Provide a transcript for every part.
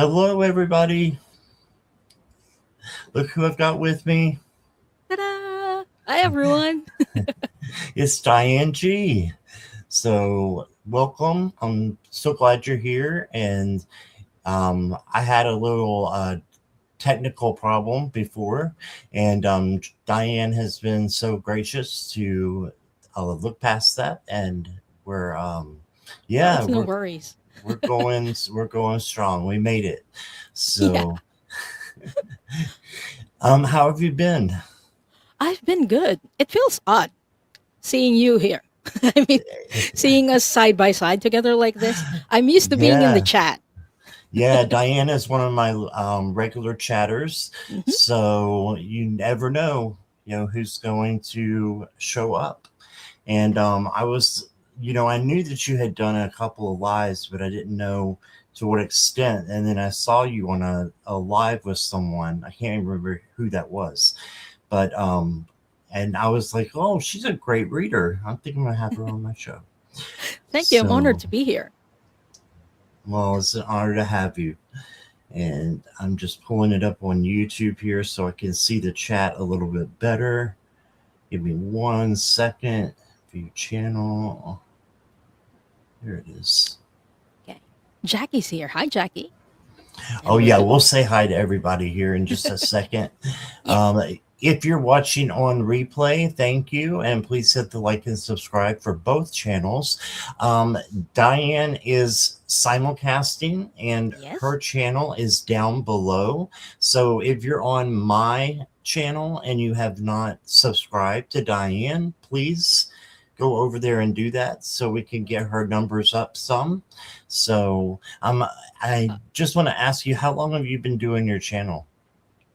Hello, everybody. Look who I've got with me. Ta-da! Hi, everyone. It's Diane G. So, welcome. I'm so glad you're here. And I had a little technical problem before, and Diane has been so gracious to look past that, and we're Oh, yeah, it's no worries. we're going strong. We made it. Yeah, So, how have you been? I've been good. It feels odd seeing you here. I mean, seeing us side by side together like this. I'm used to being in the Yeah. chat. Yeah, Diana is one of my regular chatters, Hmm. so you never know, who's going to show up. And I knew that you had done a couple of lives, but I didn't know to what extent. And then I saw you on a live with someone. I can't remember who that was, but and I was like, oh, she's a great reader. I'm thinking I'm gonna have her on my show. Thank you. I'm honored So, to be here. well, it's an honor to have you. And I'm just pulling it up on YouTube here so I can see the chat a little bit better. Give me 1 second. View channel. There it is. Okay. Jackie's here. Hi, Jackie. Oh, And yeah, Lulu. we'll say hi to everybody here in just a second. Yeah. If you're watching on replay, thank you. And please hit the like and subscribe for both channels. Diane is simulcasting, and Yes. her channel is down below. So if you're on my channel and you have not subscribed to Diane, please go over there and do that so we can get her numbers up some. So I Uh, just want to ask you, how long have you been doing your channel?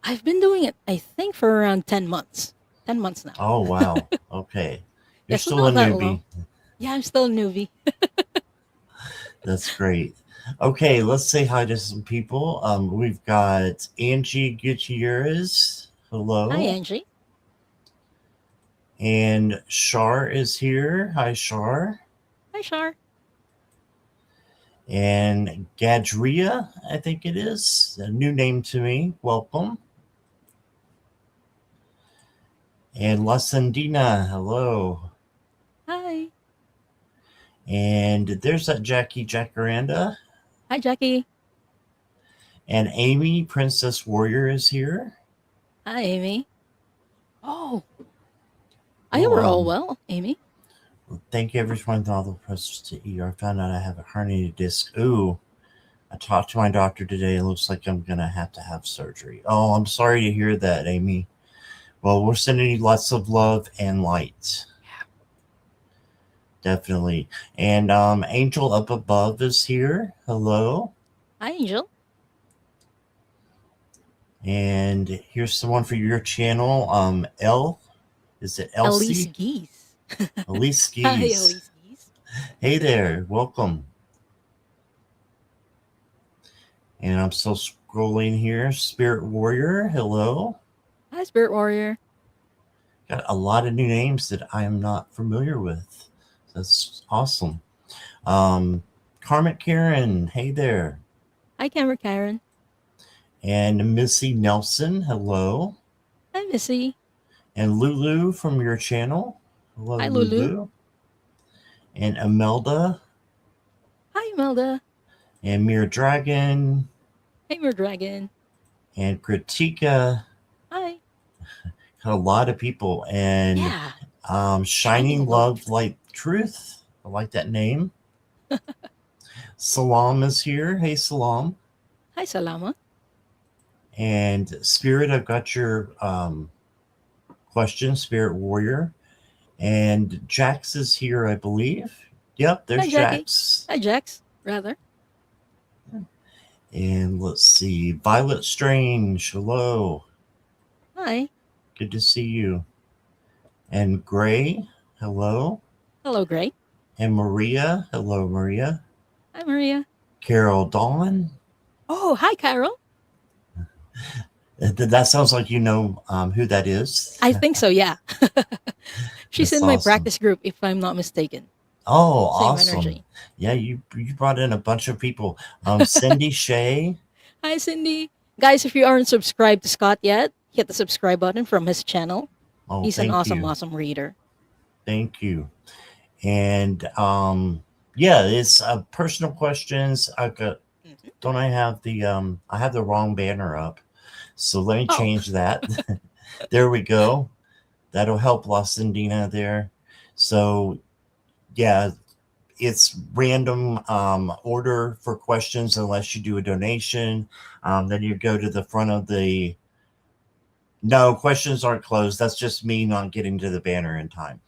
I've been doing it, I think, for around 10 months. 10 months now. Oh, wow. Okay. You're Yeah, so still a not that newbie. long. Yeah, I'm still a newbie. That's great. Okay, let's say hi to some people. We've got Angie Gutierrez. Hi, Hello. Angie. And Shar is here. Hi, Shar. Hi, Shar. And Gadria, I think it is. A new name to me. Welcome. And Lasandina. Hello. Hi. And there's that Jackie Jacaranda. Hi, Jackie. And Amy, Princess Warrior, is here. Hi, Amy. Oh, I hope Well, we're all well, Amy. thank you everyone for all the pressures to ER. I found out I have a herniated disc. Ooh, I talked to my doctor today. It looks like I'm going to have surgery. Oh, I'm sorry to hear that, Amy. Well, we're sending you lots of love and light. Definitely. And Angel up above is here. Hello. Hi, Angel. And here's someone for your channel. Is it Elise Elsie? Geese. Elise Hi, Skis. Elise Geese. Hey there. Welcome. And I'm still scrolling here. Spirit Warrior. Hello. Hi, Spirit Warrior. Got a lot of new names that I am not familiar with. That's awesome. Karmic Karen. Hey there. Hi, Camera Karen. And Missy Nelson. Hello. Hi, Missy. And Lulu from your channel. Hello, Hi, Lulu. Lulu. And Imelda. Hi, Imelda. And Mere Dragon. Hey, Mer Dragon. And Kritika. Hi. Got a lot of people. And Yeah. Shining Love, Light, Truth. I like that name. Salam is here. Hey, Salam. Hi, Salama. And Spirit, I've got your question, Spirit Warrior. And Jax is here, I believe. Yep, there's Hi, Jackie. Jax. Hi, Jax. Rather. And let's see, Violet Strange. Hello. Hi. Good to see you. And Gray. Hello. Hello, Gray. And Maria. Hello, Maria. Hi, Maria. Carol Dawn. Oh, hi, Carol. That sounds like you know who that is. I think so, yeah. She's That's in my awesome. practice group, if I'm not mistaken. Oh, Same awesome. energy. Yeah, you brought in a bunch of people. Cindy Shea. Hi, Cindy. Guys, if you aren't subscribed to Scott yet, hit the subscribe button from his channel. Oh, He's an thank awesome, you. awesome reader. Thank you. And yeah, it's personal questions. I got Mhm. don't I have the I have the wrong banner up. So let me Oh, change that. There we go. That'll help Lacindina there. So yeah, it's random order for questions unless you do a donation. Then you go to the front of the no, questions aren't closed. That's just me not getting to the banner in time.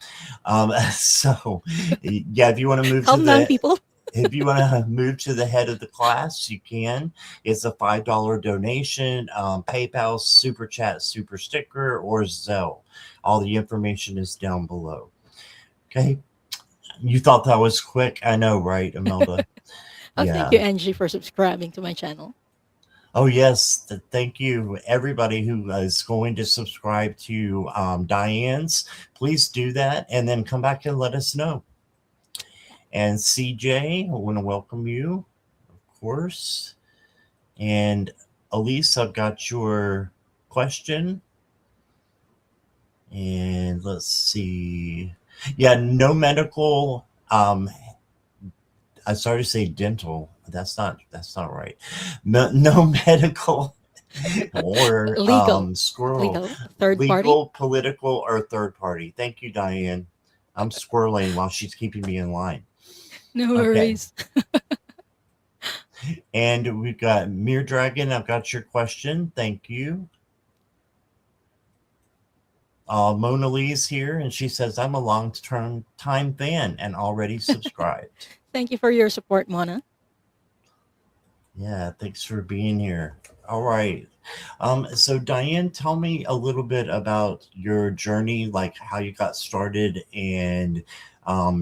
So, yeah, if you want to move to calm down, the people. if you want to move to the head of the class, you can. It's a $5 donation, PayPal, Super Chat, Super Sticker, or Zelle. All the information is down below. Okay, you thought that was quick? I know, right, Imelda? Oh, thank you, Yeah. Angie, for subscribing to my channel. Oh yes, thank you everybody who is going to subscribe to Diane's. Please do that, and then come back and let us know. And CJ, I want to welcome you, of course. And Elise, I've got your question. And let's see. Yeah, no medical. I started to say dental. That's not right. No, no medical or Legal. squirrel, Legal. Third party. legal, political, or third party. Thank you, Diane. I'm squirreling while she's keeping me in line. No Okay. worries. And we've got Mere Dragon. I've got your question. Thank you. Mona Lee's here, and she says, I'm a long term time fan and already subscribed. Thank you for your support, Mona. Yeah, thanks for being here. All right. So Diane, tell me a little bit about your journey, like how you got started and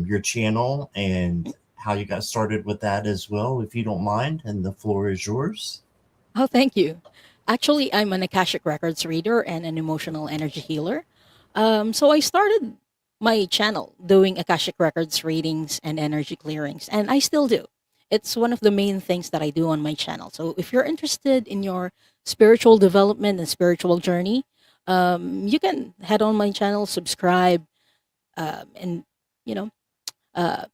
your channel and how you got started with that as well, if you don't mind. And the floor is yours. Oh, thank you. Actually, I'm an Akashic Records reader and an emotional energy healer. So I started my channel doing Akashic Records readings and energy clearings, and I still do. It's one of the main things that I do on my channel. So if you're interested in your spiritual development and spiritual journey, you can head on my channel, subscribe, and you know, uh,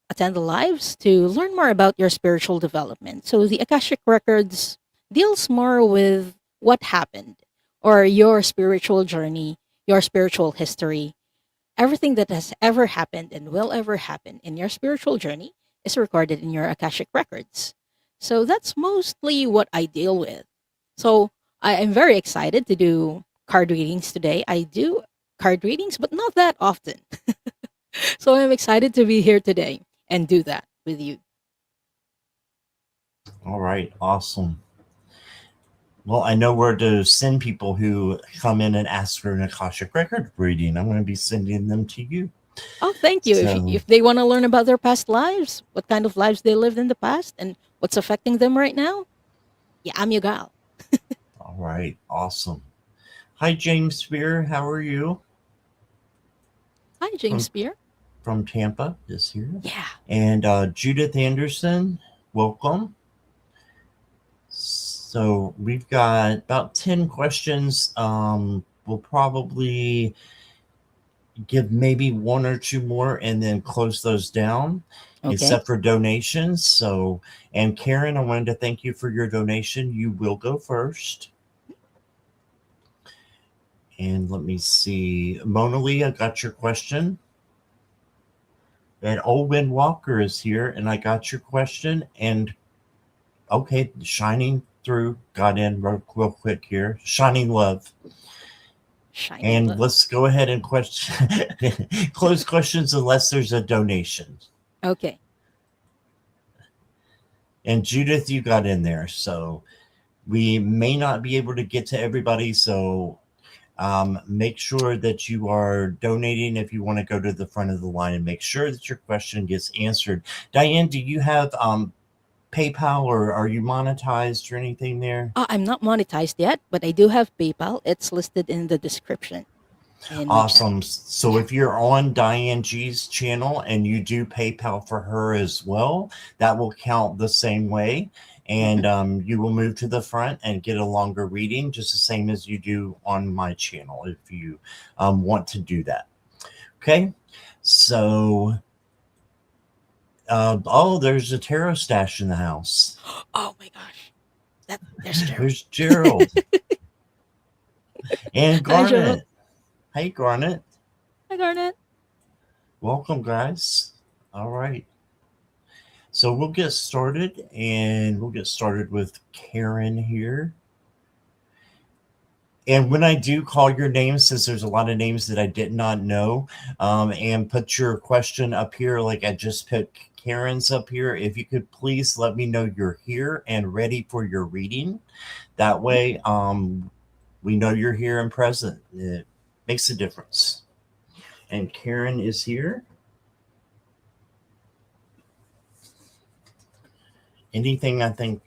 attend the lives to learn more about your spiritual development. So the Akashic Records deals more with what happened or your spiritual journey, your spiritual history, everything that has ever happened and will ever happen in your spiritual journey is recorded in your Akashic Records. So that's mostly what I deal with. So I am very excited to do card readings today. I do card readings, but not that often. So I'm excited to be here today and do that with you. All right, awesome. Well, I know where to send people who come in and ask for an Akashic record reading. I'm going to be sending them to you. Oh, thank you. So, If they want to learn about their past lives, what kind of lives they lived in the past, and what's affecting them right now, yeah, I'm your gal. all right, awesome. Hi, James Spear. How are you? Hi, James From Spear. from Tampa is here. Yeah. And Judith Anderson, welcome. So we've got about 10 questions. We'll probably give maybe one or two more and then close those down, Okay. except for donations. So, and Karen, I wanted to thank you for your donation. You will go first. And let me see. Mona Lee, I got your question. And Olwyn Walker is here, and I got your question. And okay, Shining Through got in real quick here. Shining Love. Shining And love. let's go ahead and question close questions unless there's a donation. Okay. And Judith, you got in there. So we may not be able to get to everybody. So make sure that you are donating if you want to go to the front of the line and make sure that your question gets answered. Diane, do you have PayPal or are you monetized or anything there? I'm not monetized yet, but I do have PayPal. It's listed in the description. in my channel. Awesome. So if you're on Diane G's channel and you do PayPal for her as well, that will count the same way. Mhm. And you will move to the front and get a longer reading, just the same as you do on my channel if you want to do that. Okay. So, oh, there's a tarot stash in the house. Oh my gosh, there's Gerald. There's Gerald and Hi, Gerald. Garnet. Hey, Garnet. Hi, Garnet. Welcome, guys. All right. So we'll get started, and we'll get started with Karen here. And when I do call your name, since there's a lot of names that I did not know, and put your question up here, like I just put Karen's up here, if you could please let me know you're here and ready for your reading. That way, we know you're here and present. It makes a difference. And Karen is here. Anything I think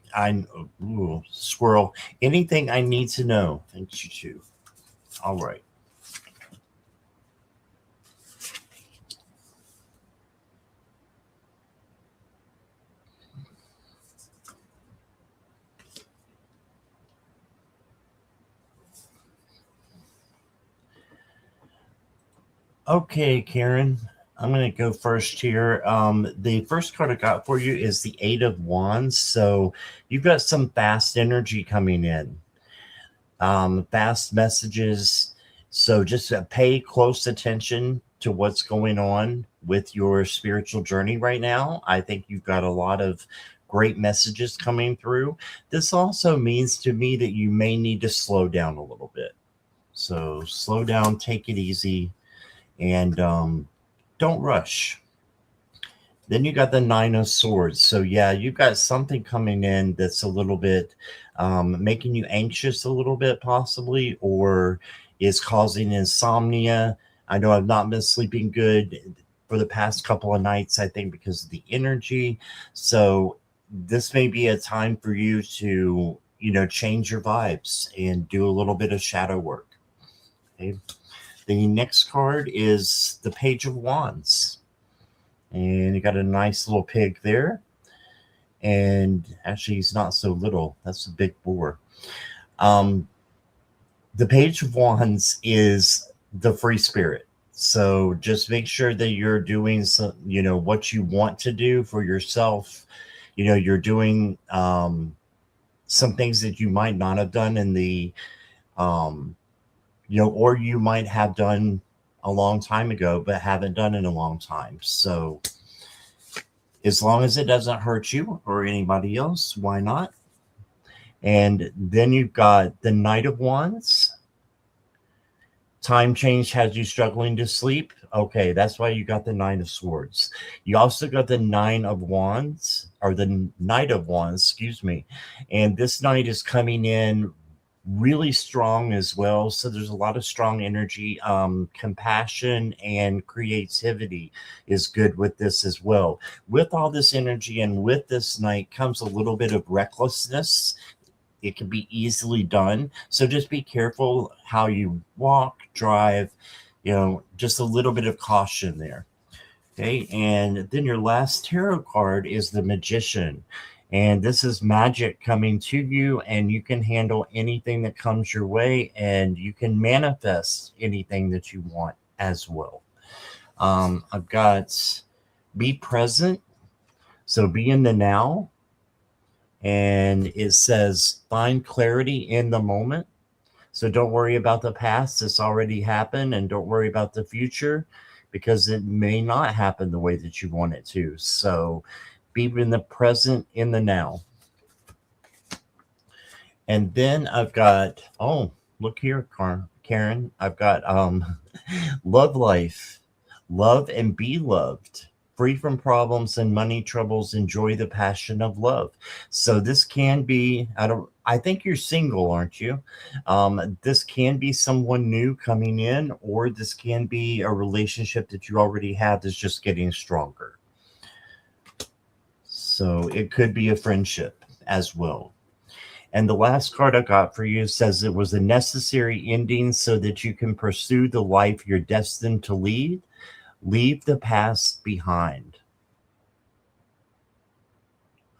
squirrel. Anything I need to know. Thank you too. All right. Okay, Karen. I'm going to go first here. The first card I got for you is the Eight of Wands. So you've got some fast energy coming in, fast messages. So just pay close attention to what's going on with your spiritual journey right now. I think you've got a lot of great messages coming through. This also means to me that you may need to slow down a little bit. So slow down, take it easy, and don't rush. Then you got the Nine of Swords. So yeah, you've got something coming in that's a little bit making you anxious a little bit possibly, or is causing insomnia. I know I've not been sleeping good for the past couple of nights, I think because of the energy. So this may be a time for you to, change your vibes and do a little bit of shadow work. Okay. The next card is the Page of Wands. And you got a nice little pig there. And actually, he's not so little. That's a big boar. The Page of Wands is the free spirit. So just make sure that you're doing some, what you want to do for yourself. You're doing some things that you might not have done in the, or you might have done a long time ago, but haven't done in a long time. So as long as it doesn't hurt you or anybody else, why not? And then you've got the Knight of Wands. Time change has you struggling to sleep. Okay, that's why you got the Nine of Swords. You also got the Nine of Wands, or the Knight of Wands, excuse me. And this knight is coming in really strong as well. So there's a lot of strong energy. Compassion and creativity is good with this as well. With all this energy and with this knight comes a little bit of recklessness. It can be easily done. So just be careful how you walk, drive, just a little bit of caution there. Okay. And then your last tarot card is the Magician. And this is magic coming to you, and you can handle anything that comes your way, and you can manifest anything that you want as well. I've got be present. So be in the now. And it says find clarity in the moment. So don't worry about the past. It's already happened, and don't worry about the future because it may not happen the way that you want it to. So be in the present, in the now. And then I've got, look here, Karen. I've got love life, love and be loved, free from problems and money troubles, enjoy the passion of love. So this can be, I think you're single, aren't you? This can be someone new coming in, or this can be a relationship that you already have that's just getting stronger. So it could be a friendship as well. And the last card I got for you says it was a necessary ending so that you can pursue the life you're destined to lead. Leave the past behind.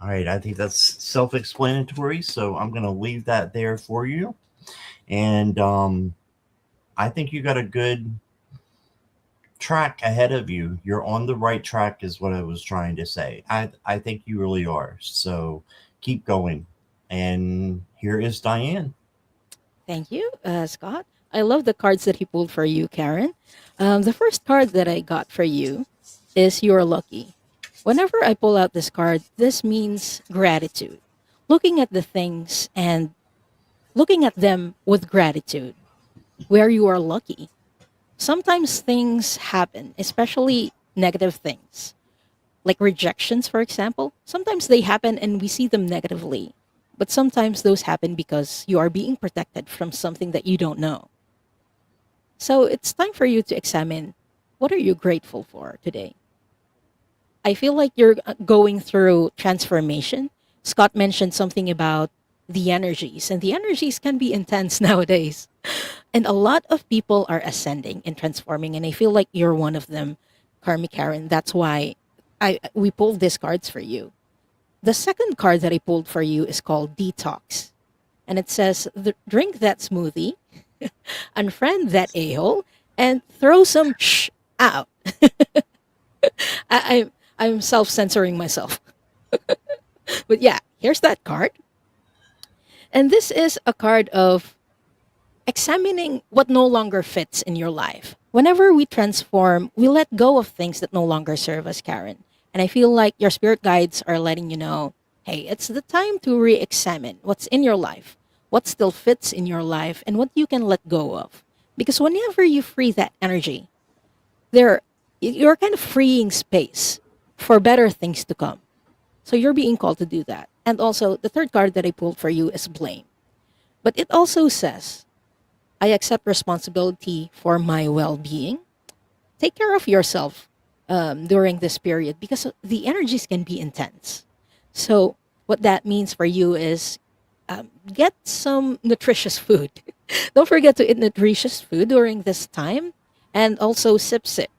All right, I think that's self explanatory. So I'm going to leave that there for you. And I think you got a good track ahead of you. You're on the right track, is what I was trying to say. I think you really are. So keep going. And here is Diane. Thank you, Scott. I love the cards that he pulled for you, Karen. The first card that I got for you is You're Lucky. Whenever I pull out this card, this means gratitude. Looking at the things and looking at them with gratitude, where you are lucky. Sometimes things happen, especially negative things, like rejections, for example. Sometimes they happen and we see them negatively, but sometimes those happen because you are being protected from something that you don't know. So it's time for you to examine what are you grateful for today? I feel like you're going through transformation. Scott mentioned something about the energies, and the energies can be intense nowadays. And a lot of people are ascending and transforming, and I feel like you're one of them, Karmi Karen. That's why we pulled these cards for you. The second card that I pulled for you is called Detox, and it says, Drink that smoothie, unfriend that a hole, and throw some out." I, I'm self censoring myself. But yeah, here's that card. And this is a card of examining what no longer fits in your life. Whenever we transform, we let go of things that no longer serve us, Karen. And I feel like your spirit guides are letting you know, hey, it's the time to re examine what's in your life, what still fits in your life, and what you can let go of. Because whenever you free that energy, there you're kind of freeing space for better things to come. So you're being called to do that. And also, the third card that I pulled for you is blame. But it also says, I accept responsibility for my well being. Take care of yourself during this period because the energies can be intense. So, what that means for you is get some nutritious food. Don't forget to eat nutritious food during this time, and also sip sip.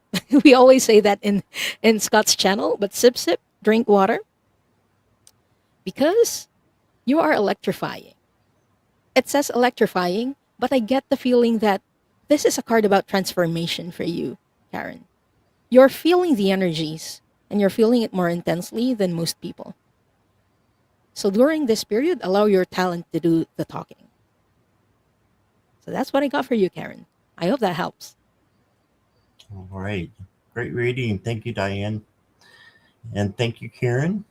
We always say that in Scott's channel, but sip sip, drink water because you are electrifying. It says electrifying, but I get the feeling that this is a card about transformation for you, Karen. You're feeling the energies and you're feeling it more intensely than most people. So during this period, allow your talent to do the talking. So that's what I got for you, Karen. I hope that helps. All right. Great reading. Thank you, Diane. And thank you, Karen.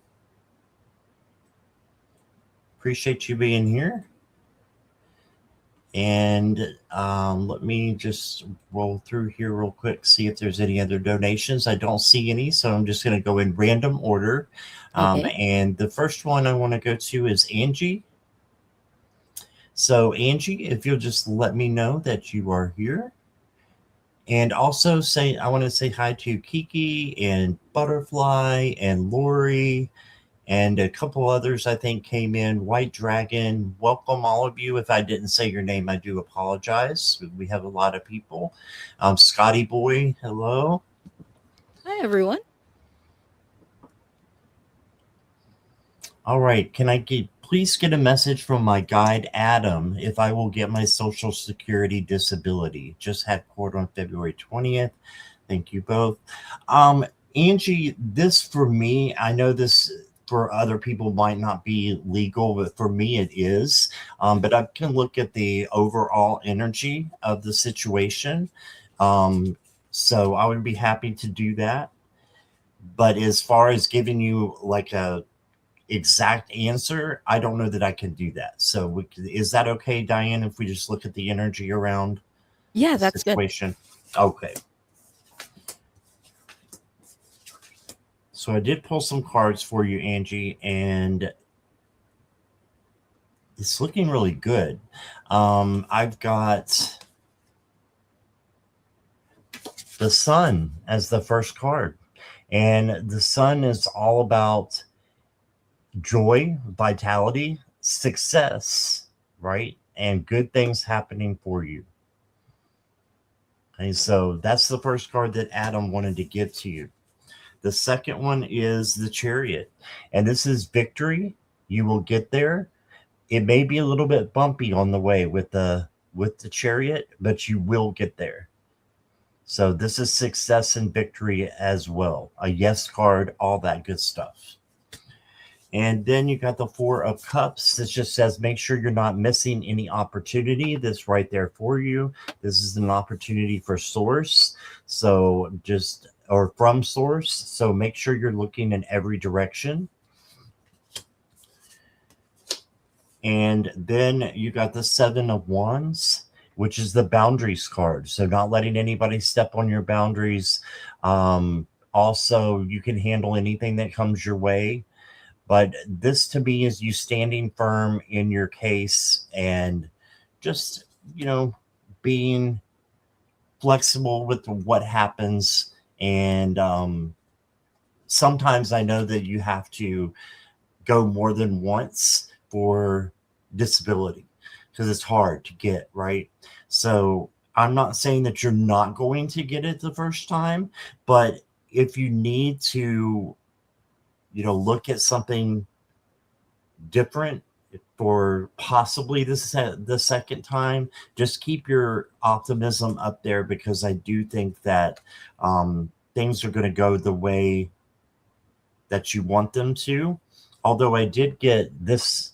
Appreciate you being here. And let me just roll through here real quick, see if there's any other donations. I don't see any, so I'm just going to go in random order. Okay. And the first one I want to go to is Angie. So, Angie, if you'll just let me know that you are here. And also say, I want to say hi to Kiki and Butterfly and Lori and a couple others I think came in. White Dragon, welcome all of you. If I didn't say your name, I do apologize. We have a lot of people. Scotty Boy, hello. Hi, everyone. All right, can I please get a message from my guide Adam if I will get my Social Security disability? Just had court on February 20th. Thank you both. Angie, this for me, I know this for other people might not be legal, but for me it is. But I can look at the overall energy of the situation. So I would be happy to do that. But as far as giving you like a exact answer, I don't know that I can do that. So is that okay, Diane, if we just look at the energy around Yeah, the that's good. situation? Okay. So I did pull some cards for you, Angie, and it's looking really good. I've got the sun as the first card, and the sun is all about joy, vitality, success, right? And good things happening for you. And so that's the first card that Adam wanted to give to you. The second one is the Chariot, and this is victory. You will get there. It may be a little bit bumpy on the way with the Chariot, but you will get there. So this is success and victory as well. A yes card, all that good stuff. And then you got the Four of Cups. This just says make sure you're not missing any opportunity that's right there for you. This is an opportunity for source. So just, or from source. So make sure you're looking in every direction. And then you got the Seven of Wands, which is the boundaries card. So not letting anybody step on your boundaries. Also, you can handle anything that comes your way. But this to me is you standing firm in your case and just, you know, being flexible with what happens. And sometimes I know that you have to go more than once for disability because it's hard to get, right? So I'm not saying that you're not going to get it the first time, but if you need to, you know, look at something different for possibly the second time, just keep your optimism up there because I do think that things are going to go the way that you want them to. Although I did get this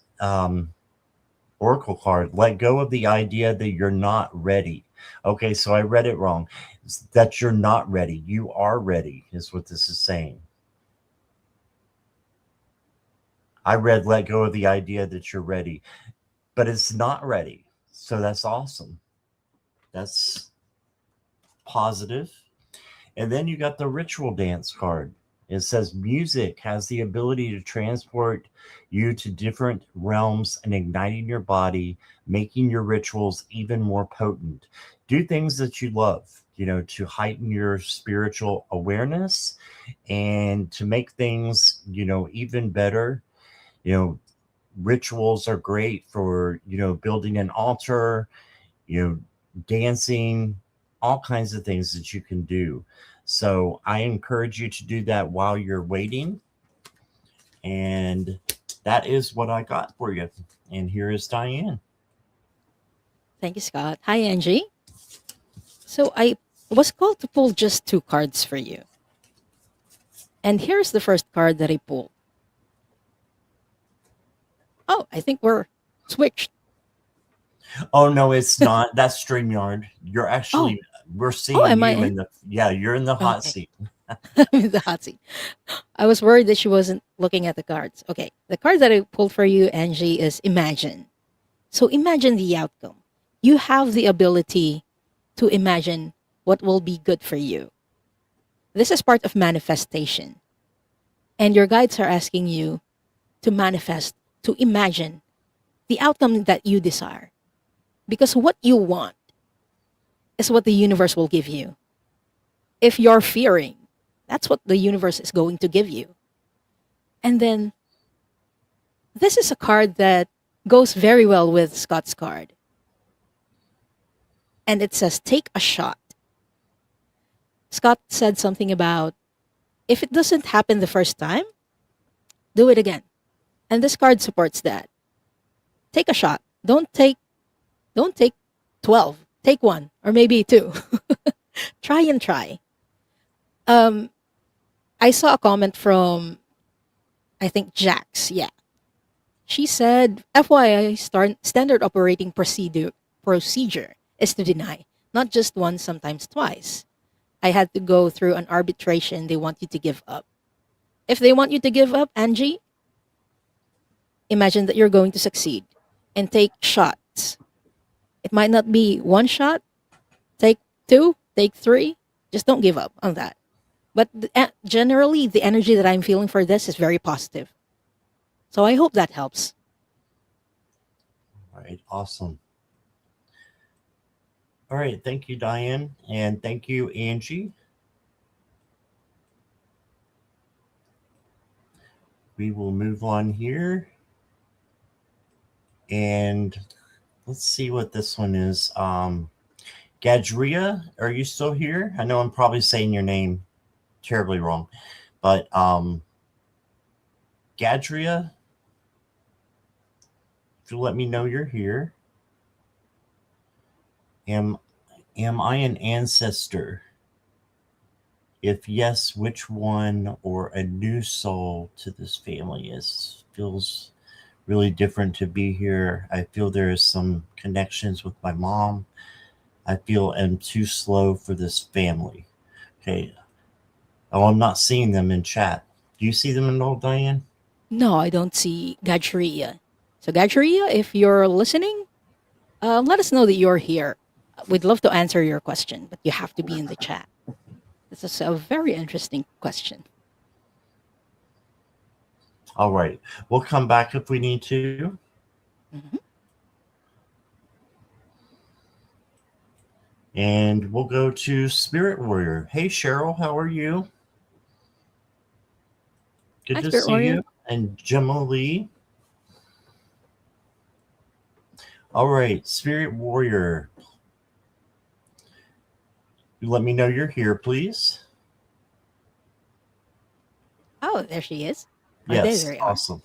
oracle card, let go of the idea that you're not ready. Okay, so I read it wrong. It's that you're not ready. You are ready, is what this is saying. I read let go of the idea that you're ready, but it's not ready. So that's awesome. That's positive. And then you got the ritual dance card. It says music has the ability to transport you to different realms and igniting your body, making your rituals even more potent. Do things that you love, you know, to heighten your spiritual awareness and to make things, you know, even better. You know, rituals are great for, you know, building an altar, you know, dancing, all kinds of things that you can do. So I encourage you to do that while you're waiting. And that is what I got for you. And here is Diane. Thank you, Scott. Hi, Angie. So I was called to pull just two cards for you. And here's the first card that I pulled. Oh, I think we're switched. Oh no, it's not. That's StreamYard. You're Oh, actually we're oh, seeing am I you in? in the yeah, you're in the hot Okay. seat. I'm in the hot seat. I was worried that she wasn't looking at the cards. Okay. The card that I pulled for you, Angie, is Imagine. So imagine the outcome. You have the ability to imagine what will be good for you. This is part of manifestation. And your guides are asking you to manifest, to imagine the outcome that you desire. Because what you want is what the universe will give you. If you're fearing, that's what the universe is going to give you. And then this is a card that goes very well with Scott's card. And it says, take a shot. Scott said something about if it doesn't happen the first time, do it again. And this card supports that. Take a shot. Don't take 12. Take one or maybe two. Try and try. Um I saw a comment from I think Jax. Yeah. She said, FYI, standard operating procedure is to deny, not just once, sometimes twice. I had to go through an arbitration. They want you to give up. If they want you to give up, Angie, imagine that you're going to succeed and take shots. It might not be one shot, take two, take three. Just don't give up on that. But generally, the energy that I'm feeling for this is very positive. So I hope that helps. All right, awesome. All right, thank you, Diane, and thank you, Angie. We will move on here. And let's see what this one is. Gadria, are you still here? I know I'm probably saying your name terribly wrong, but Gadria, if you let me know you're here. Am am I an ancestor? If yes, which one, or a new soul to this family? Is feels really different to be here. I feel there is some connections with my mom. I feel I'm too slow for this family. Okay. Oh, I'm not seeing them in chat. Do you see them at all, Diane? No, I don't see Gajria. So, Gajria, if you're listening, let us know that you're here. We'd love to answer your question, but you have to be in the chat. This is a very interesting question. All right. We'll come back if we need to. Mhm. And we'll go to Spirit Warrior. Hey, Cheryl, how are you? Good Hi, to Spirit see Warrior. you. And Gemma Lee. All right, Spirit Warrior. Let me know you're here, please. Oh, there she is. Or there Yes, they are. awesome.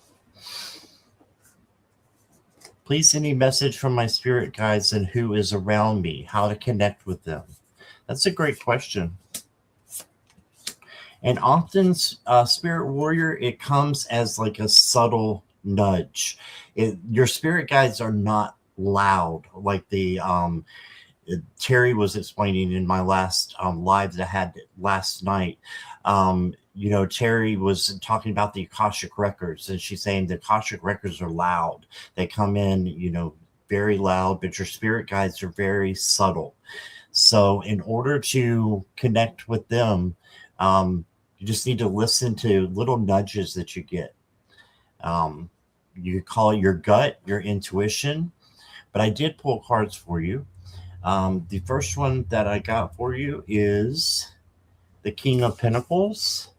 Please send a message from my spirit guides and who is around me, how to connect with them. That's a great question. And often, Spirit Warrior, it comes as like a subtle nudge. Your spirit guides are not loud like the Terry was explaining in my last live that I had last night. Terry was talking about the Akashic records, and she's saying the Akashic records are loud. They come in, very loud, but your spirit guides are very subtle. So, in order to connect with them, you just need to listen to little nudges that you get. Um, you call it your gut, your intuition. But I did pull cards for you. The first one that I got for you is the King of Pentacles.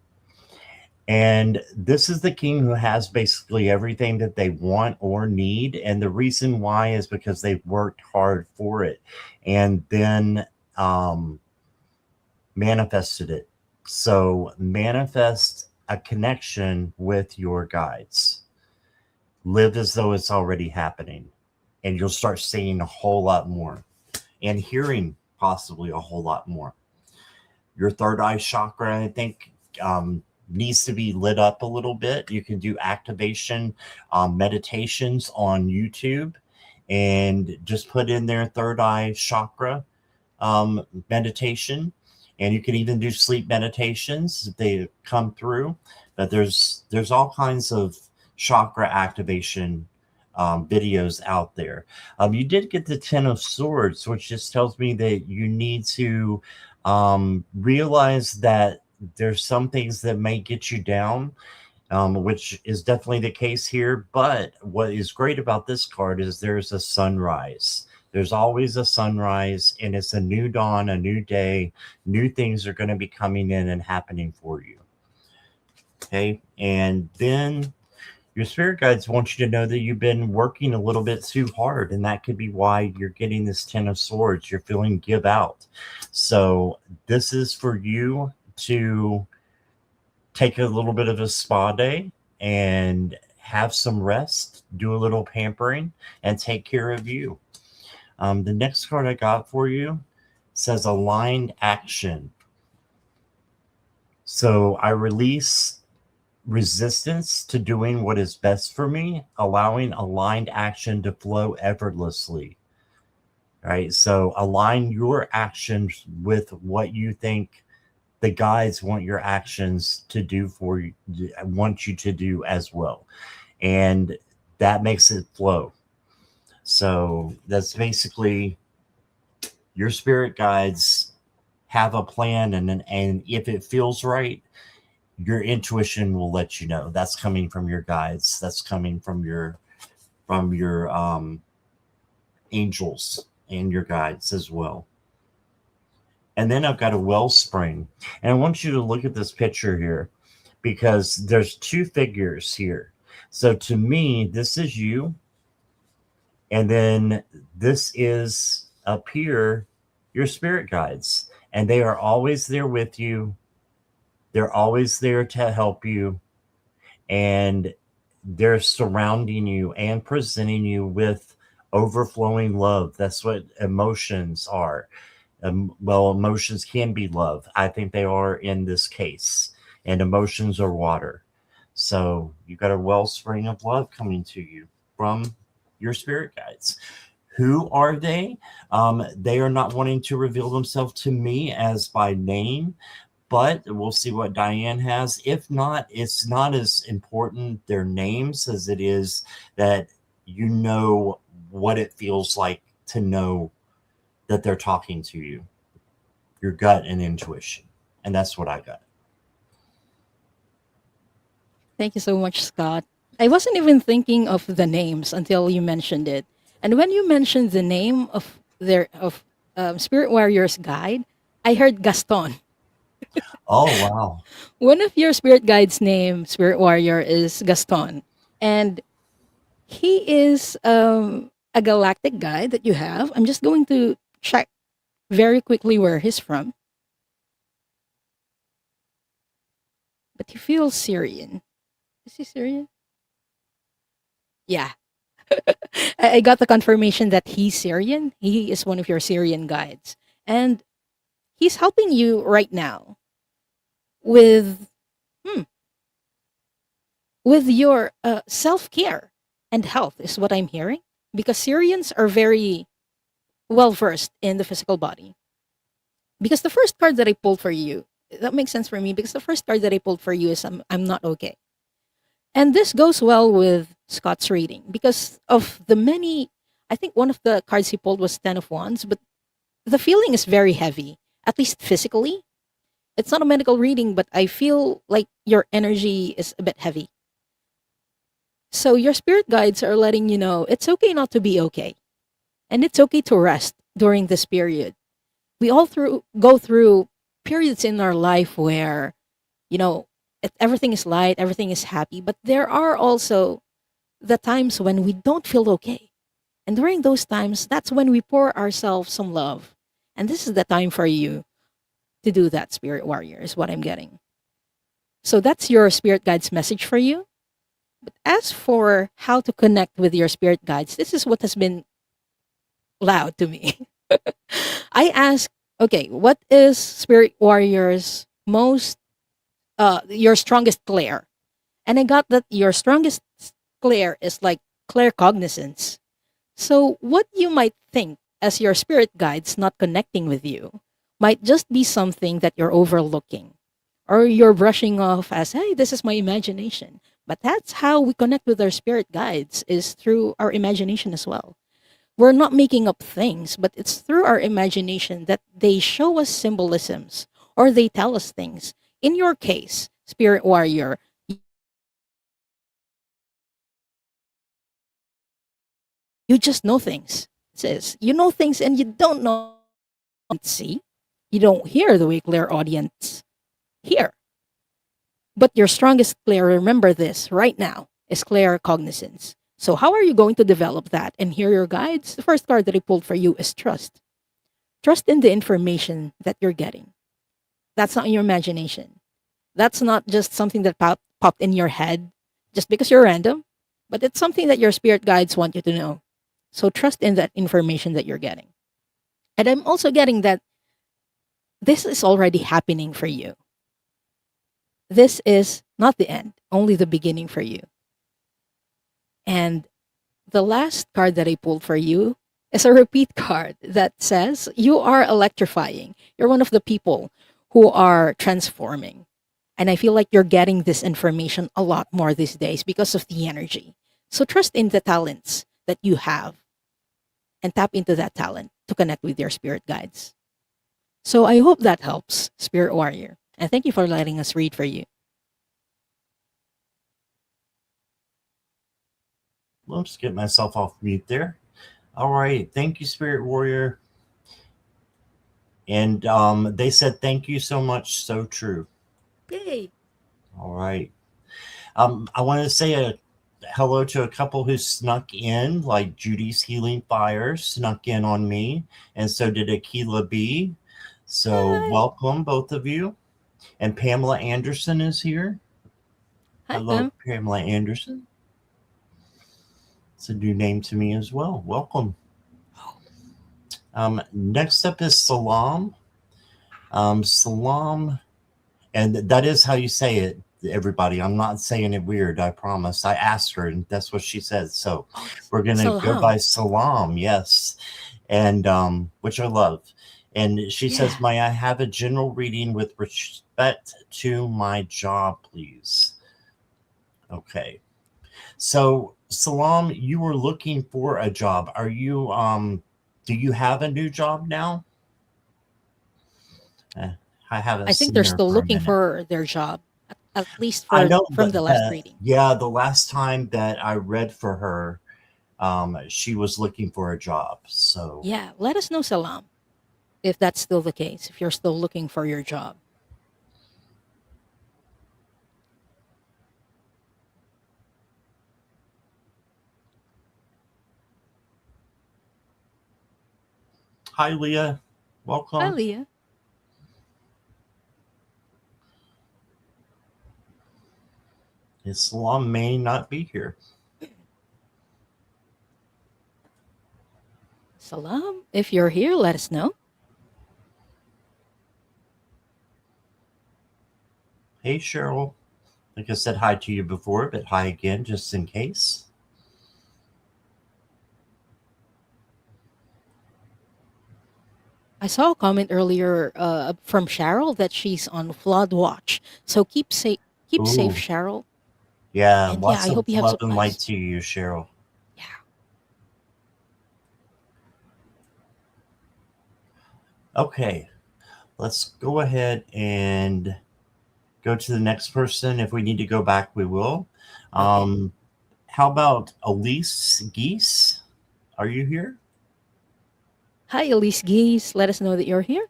And this is the king who has basically everything that they want or need. And the reason why is because they've worked hard for it and then manifested it. So manifest a connection with your guides. Live as though it's already happening. And you'll start seeing a whole lot more and hearing possibly a whole lot more. Your third eye chakra, I think, needs to be lit up a little bit. You can do activation meditations on YouTube and just put in there third eye chakra meditation. And you can even do sleep meditations if they come through. But there's all kinds of chakra activation videos out there. You did get the Ten of Swords, which just tells me that you need to realize that there's some things that may get you down, which is definitely the case here. But what is great about this card is there's a sunrise. There's always a sunrise, and it's a new dawn, a new day. New things are going to be coming in and happening for you. Okay. And then your spirit guides want you to know that you've been working a little bit too hard, and that could be why you're getting this Ten of Swords. You're feeling give out. So this is for you to take a little bit of a spa day and have some rest, do a little pampering, and take care of you. The next card I got for you says aligned action. So I release resistance to doing what is best for me, allowing aligned action to flow effortlessly. All right. So align your actions with what you think the guides want your actions to do for you, want you to do as well. And that makes it flow. So that's basically your spirit guides have a plan, and if it feels right, your intuition will let you know that's coming from your guides, that's coming from your angels and your guides as well. And then I've got a wellspring, and I want you to look at this picture here because there's two figures here. So to me, this is you, And then this is up here, your spirit guides. And they are always there with you. They're always there to help you. And they're surrounding you and presenting you with overflowing love. That's what emotions are. Well, emotions can be love. I think they are in this case. And emotions are water. So you got a wellspring of love coming to you from your spirit guides. Who are they? They are not wanting to reveal themselves to me as by name, but we'll see what Diane has. If not, it's not as important their names as it is that you know what it feels like to know that they're talking to you, your gut and intuition. And that's what I got. Thank you so much, Scott. I wasn't even thinking of the names until you mentioned it. And when you mentioned the name of their of Spirit Warriors guide, I heard Gaston. Oh, wow. One of your spirit guides' name, Spirit Warrior, is Gaston, and he is a galactic guide that you have. I'm just going to check very quickly where he's from, but he feels Syrian. Is he Syrian? Yeah. I got the confirmation that he's Syrian. He is one of your Syrian guides. And he's helping you right now with hmm, with your self-care and health is what I'm hearing, because Syrians are very well versed in the physical body. Because the first card that I pulled for you, that makes sense for me, because the first card that I pulled for you is I'm not okay. And this goes well with Scott's reading because of the many. I think one of the cards he pulled was 10 of Wands, but the feeling is very heavy, at least physically. It's not a medical reading, but I feel like your energy is a bit heavy. So your spirit guides are letting you know it's okay not to be okay. And it's okay to rest during this period. We all go through periods in our life where, you know, everything is light, everything is happy, but there are also the times when we don't feel okay. And during those times, that's when we pour ourselves some love. And this is the time for you to do that, Spirit Warrior, is what I'm getting. So that's your spirit guides message for you. But as for how to connect with your spirit guides, this is what has been loud to me. I asked, okay, what is Spirit Warrior's most, your strongest clair? And I got that your strongest clair is like claircognizance. So, what you might think as your spirit guides not connecting with you might just be something that you're overlooking or you're brushing off as, hey, this is my imagination. But that's how we connect with our spirit guides is through our imagination as well. We're not making up things, but it's through our imagination that they show us symbolisms or they tell us things. In your case, Spirit Warrior, you just know things. It says you know things and you don't know see. You don't hear the way clear audience hear. But your strongest clear, remember this right now, is clear cognizance. So how are you going to develop that and hear your guides? The first card that I pulled for you is trust. Trust in the information that you're getting. That's not in your imagination. That's not just something that popped in your head just because you're random, but it's something that your spirit guides want you to know. So trust in that information that you're getting. And I'm also getting that this is already happening for you. This is not the end, only the beginning for you. And the last card that I pulled for you is a repeat card that says you are electrifying. You're one of the people who are transforming. And I feel like you're getting this information a lot more these days because of the energy. So trust in the talents that you have and tap into that talent to connect with your spirit guides. So I hope that helps, Spirit Warrior. And thank you for letting us read for you. Well, just get myself off mute there. All right. Thank you, Spirit Warrior. And they said, thank you so much. So true. Yay. All right. I wanted to say hello to a couple who snuck in, like Judy's Healing Fire snuck in on me, and so did Akila B. So Hi. welcome, both of you. And Pamela Anderson is here. Hi, Hello, Pam. Pamela Anderson. It's a new name to me as well. Welcome. Next up is Salam. Salam, and that is how you say it, everybody. I'm not saying it weird, I promise. I asked her, and that's what she said. So Oh, we're going to go Salam. by Salam, yes, and which I love. And she Yeah. says, may I have a general reading with respect to my job, please? Okay. So, Salam, you were looking for a job. Are you, do you have a new job now? Eh, I haven't I think seen they're her still for a looking minute. for their job, at least I for know from the that, last reading. yeah, the last time that I read for her, she was looking for a job. So, Yeah, let us know, Salam, if that's still the case, if you're still looking for your job. hi, Leah. Hi, Welcome. Leah. Islam may not be here. Salam, if you're here, let us know. Hey, Cheryl. Like I said hi to you before, but hi again just in case. I saw a comment earlier from Cheryl that she's on flood watch. So keep safe, Ooh, Cheryl. yeah, And yeah, lots I of hope you have love and light supplies. to you, Cheryl. Yeah. Okay, let's go ahead and go to the next person. If we need to go back, we will. Okay. Um, how about Elise Geese? Are you here? Hi, Elise Geese. Let us know that you're here.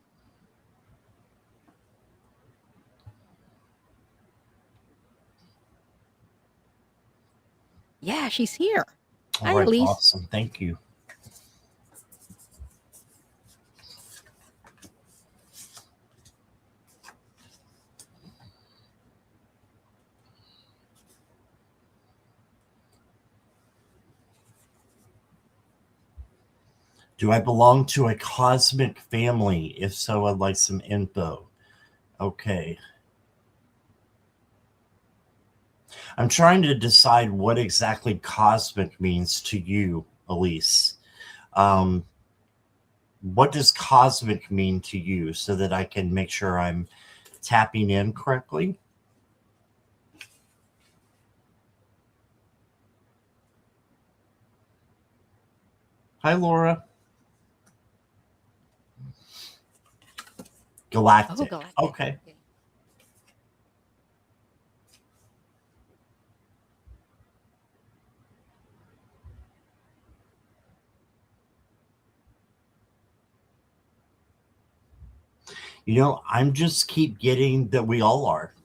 Yeah, she's here. All Hi, right, Elise. awesome. Thank you. Do I belong to a cosmic family? If so, I'd like some info. Okay. I'm trying to decide what exactly cosmic means to you, Elise. Um, what does cosmic mean to you so that I can make sure I'm tapping in correctly? Hi, Laura. Oh, Galactic. galactic. Okay. Okay. You know, I'm just keep getting that we all are,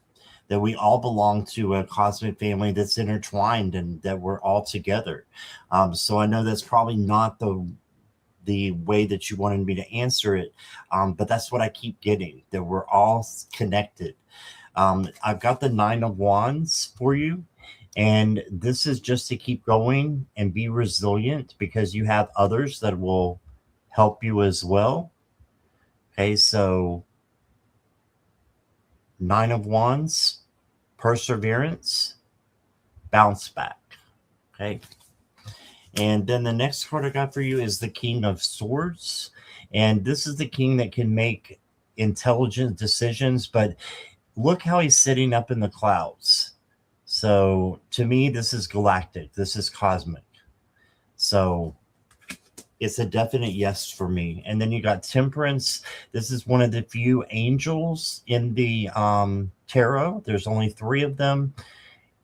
that we all belong to a cosmic family that's intertwined and that we're all together. So I know that's probably not the way that you wanted me to answer it, but that's what I keep getting, that we're all connected. I've got the Nine of Wands for you. And this is just to keep going and be resilient because you have others that will help you as well. Okay, so Nine of Wands, perseverance, bounce back. Okay. And then the next card I got for you is the King of Swords. And this is the king that can make intelligent decisions, but look how he's sitting up in the clouds. So to me, this is galactic. This is cosmic. So it's a definite yes for me. And then you got Temperance. This is one of the few angels in the tarot. There's only three of them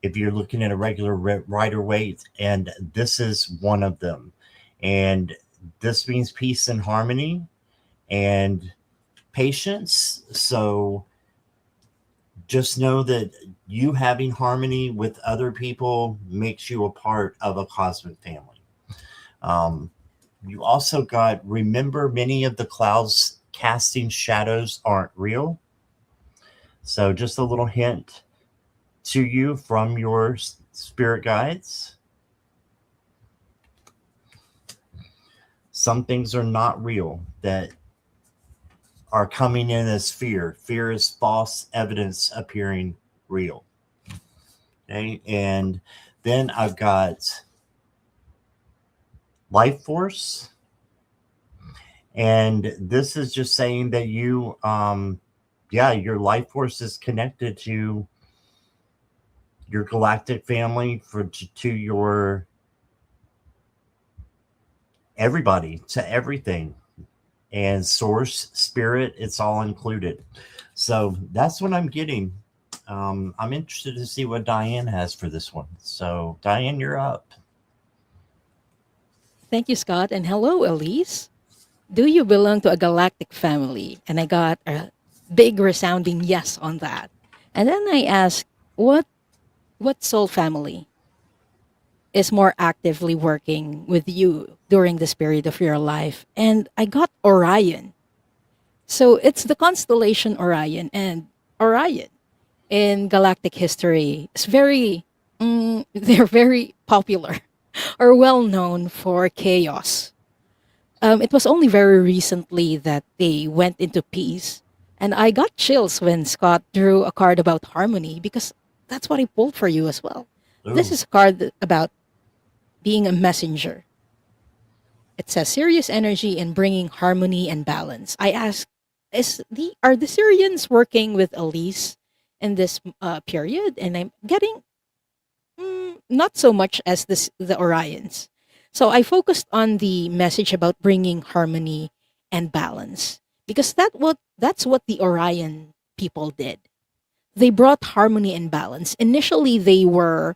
if you're looking at a regular Rider Waite, and this is one of them. And this means peace and harmony and patience. So just know that you having harmony with other people makes you a part of a cosmic family. Um, you also got remember many of the clouds casting shadows aren't real. So just a little hint to you from your spirit guides. Some things are not real that are coming in as fear. Fear is false evidence appearing real. Okay. And then I've got life force. And this is just saying that yeah, your life force is connected to your galactic family, to your everybody, to everything, and source, spirit, it's all included. So that's what I'm getting. I'm interested to see what Diane has for this one. So, Diane, you're up. Thank you, Scott. And hello, Elise. Do you belong to a galactic family? And I got a big resounding yes on that. And then I asked, what soul family is more actively working with you during this period of your life? And I got Orion. So it's the constellation Orion. And Orion in galactic history is they're very popular or well known for chaos. It was only very recently that they went into peace. And I got chills when Scott drew a card about harmony because that's what I pulled for you as well. This Ooh, is a card about being a messenger. It says serious energy in bringing harmony and balance. I ask, are the Syrians working with Elise in this period? And I'm getting not so much as the Orions. So I focused on the message about bringing harmony and balance because that's what the Orion people did. They brought harmony and balance. Initially, they were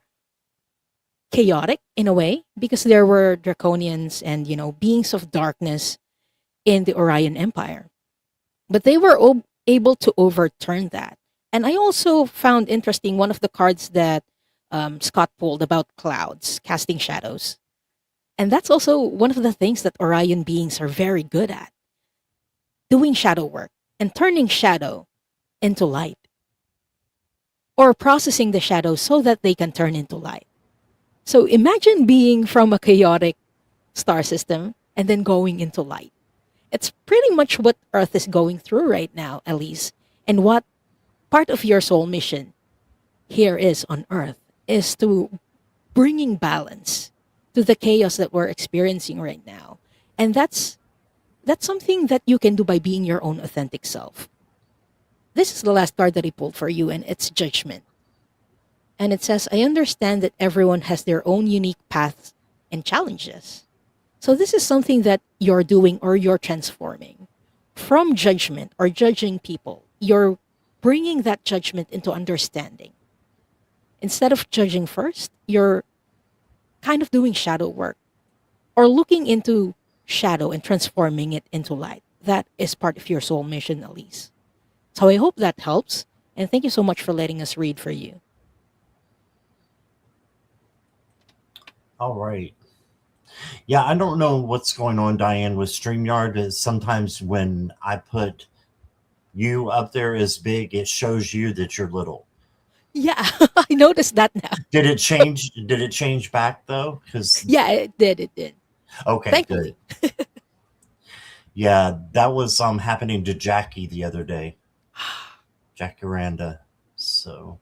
chaotic in a way because there were draconians and beings of darkness in the Orion Empire. But they were able to overturn that. And I also found interesting one of the cards that Scott pulled about clouds casting shadows. And that's also one of the things that Orion beings are very good at, doing shadow work and turning shadow into light or processing the shadow so that they can turn into light. So imagine being from a chaotic star system and then going into light. It's pretty much what Earth is going through right now, Elise. And what part of your soul mission here is on Earth is to bringing balance to the chaos that we're experiencing right now. And that's something that you can do by being your own authentic self. This is the last card that I pulled for you, and it's judgment. And it says, I understand that everyone has their own unique paths and challenges. So this is something that you're doing or you're transforming. From judgment or judging people, you're bringing that judgment into understanding. Instead of judging first, you're kind of doing shadow work or looking into shadow and transforming it into light. That is part of your soul mission, Elise. So I hope that helps. And thank you so much for letting us read for you. all right. Yeah, I don't know what's going on, Diane, with StreamYard. Is sometimes when I put you up there as big, it shows you that you're little. Yeah, I noticed that now. Did it change? Did it change back though? Because Yeah, it did. It did. okay, good. Thankfully. Yeah, that was happening to Jackie the other day, Jackaranda. So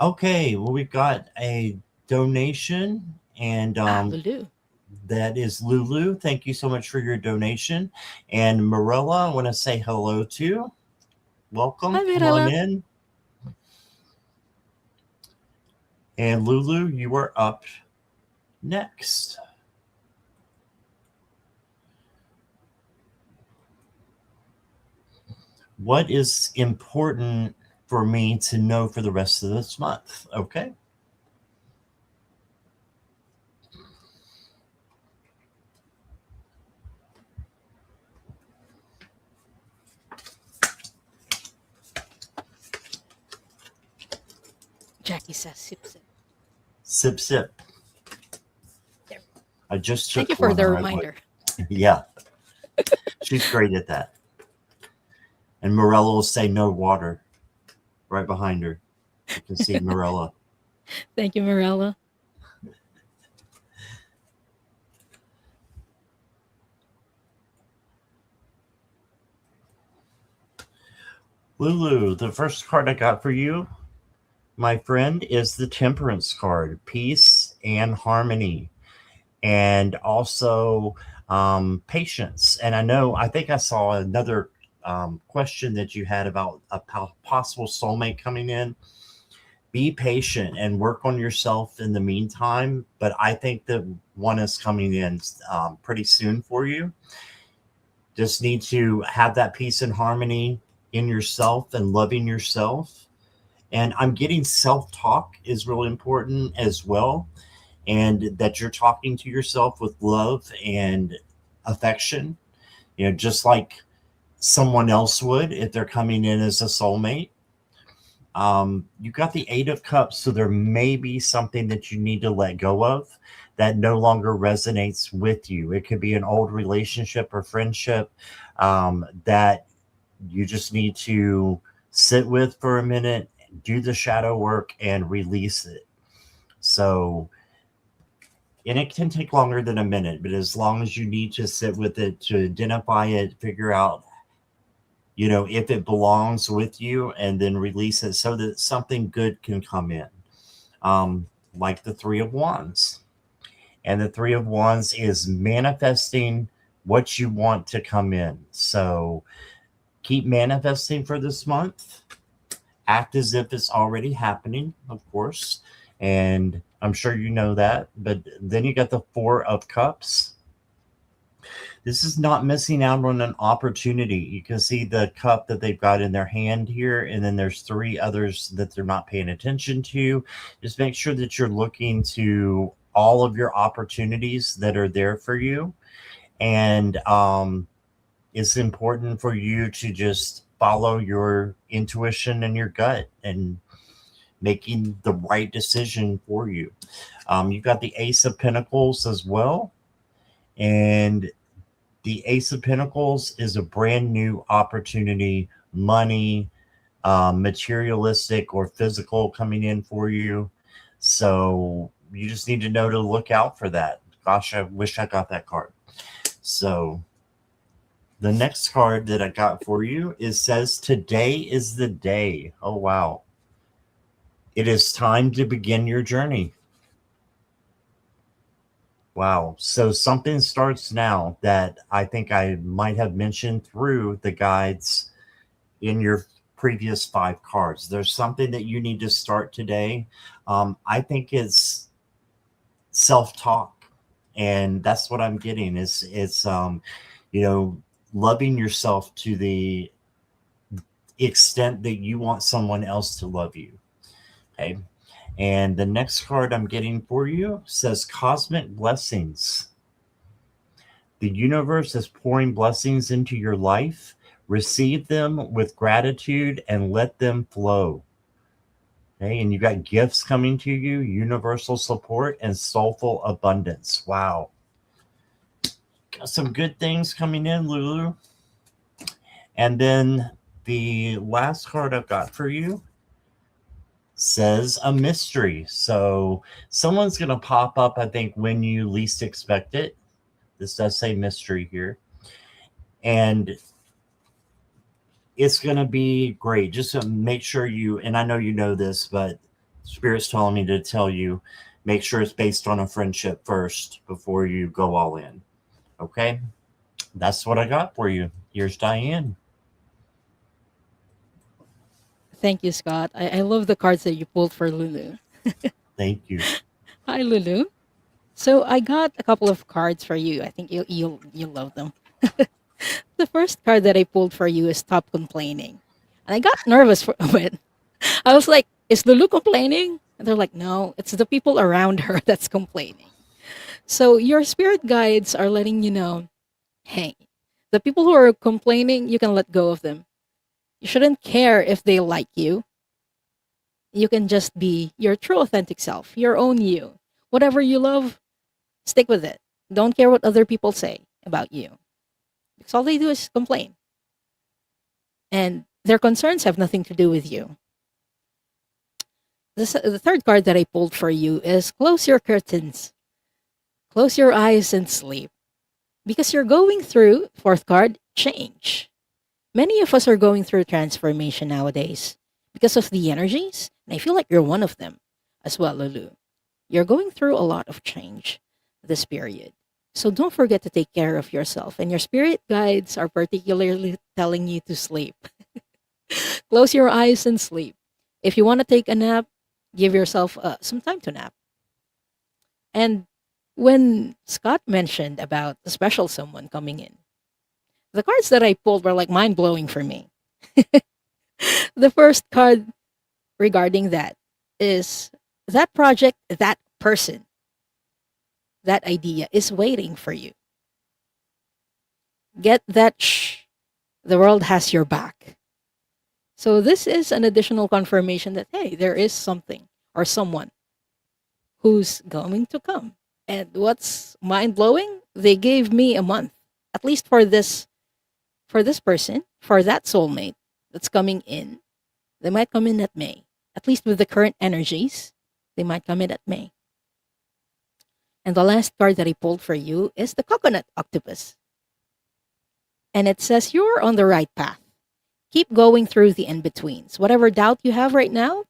okay, well we've got a donation, and Ah, Lulu. that is Lulu. Thank you so much for your donation. And Marilla, I want to say hello to. Welcome, Hi, come on Mirella. in. And Lulu, you are up next. What is important for me to know for the rest of this month? Okay. Jackie says sip sip. Sip, sip. There. I just Thank you took for one the the right way. reminder. Yeah, she's great at that. And Morella will say no water right behind her. You can see Morella. Thank you, Mirella. Lulu, the first card I got for you, my friend, is the Temperance card, peace and harmony, and also patience. And I think I saw another question that you had about a possible soulmate coming in. Be patient and work on yourself in the meantime. But I think that one is coming in pretty soon for you. Just need to have that peace and harmony in yourself and loving yourself. And I'm getting self talk is really important as well. And that you're talking to yourself with love and affection, just like someone else would if they're coming in as a soulmate. You got the Eight of Cups, so there may be something that you need to let go of that no longer resonates with you. It could be an old relationship or friendship that you just need to sit with for a minute, do the shadow work, and release it. So, and it can take longer than a minute, but as long as you need to sit with it to identify it, figure out, if it belongs with you, and then release it so that something good can come in. Like the Three of Wands. And the Three of Wands is manifesting what you want to come in. So keep manifesting for this month. Act as if it's already happening, of course. And I'm sure you know that. But then you got the Four of Cups. This is not missing out on an opportunity. You can see the cup that they've got in their hand here, and then there's three others that they're not paying attention to. Just make sure that you're looking to all of your opportunities that are there for you. And it's important for you to just follow your intuition and your gut and making the right decision for you. You've got the Ace of Pentacles as well. And the Ace of Pentacles is a brand new opportunity, money, materialistic or physical coming in for you. So you just need to know to look out for that. Gosh, I wish I got that card. So the next card that I got for you is says today is the day. Oh wow. It is time to begin your journey. Wow. So something starts now that I think I might have mentioned through the guides in your previous five cards. There's something that you need to start today. I think it's self-talk. And that's what I'm getting is you know, loving yourself to the extent that you want someone else to love you. Okay. And the next card I'm getting for you says cosmic blessings. The universe is pouring blessings into your life. Receive them with gratitude and let them flow. Okay, and you got gifts coming to you, universal support, and soulful abundance. Wow. Got some good things coming in, Lulu. And then the last card I've got for you says a mystery. So someone's going to pop up, I think, when you least expect it. This does say mystery here. And it's going to be great. Just to make sure you, and I know you know this, but Spirit's telling me to tell you, make sure it's based on a friendship first before you go all in. Okay? That's what I got for you. Here's Diane. Thank you, Scott. I love the cards that you pulled for Lulu. Thank you. Hi, Lulu. So I got a couple of cards for you. I think you'll love them. The first card that I pulled for you is Stop Complaining. And I got nervous for a bit. I was like, is Lulu complaining? And they're like, no, it's the people around her that's complaining. So your spirit guides are letting you know, hey, the people who are complaining, you can let go of them. You shouldn't care if they like you. You can just be your true authentic self, your own you. Whatever you love, stick with it. Don't care what other people say about you. Because all they do is complain. And their concerns have nothing to do with you. The third card that I pulled for you is close your curtains, close your eyes, and sleep. Because you're going through, fourth card, change. Many of us are going through transformation nowadays because of the energies, and I feel like you're one of them as well, Lulu. You're going through a lot of change this period. So don't forget to take care of yourself, and your spirit guides are particularly telling you to sleep. Close your eyes and sleep. If you want to take a nap, give yourself some time to nap. And when Scott mentioned about the special someone coming in, the cards that I pulled were like mind blowing for me. The first card regarding that is that project, that person, that idea is waiting for you. Get that the world has your back. So this is an additional confirmation that hey, there is something or someone who's going to come. And what's mind blowing? They gave me a month, at least for this person, for that soulmate that's coming in. They might come in at May. At least with the current energies, they might come in at May. And the last card that I pulled for you is the coconut octopus. And it says you're on the right path. Keep going through the in betweens. Whatever doubt you have right now,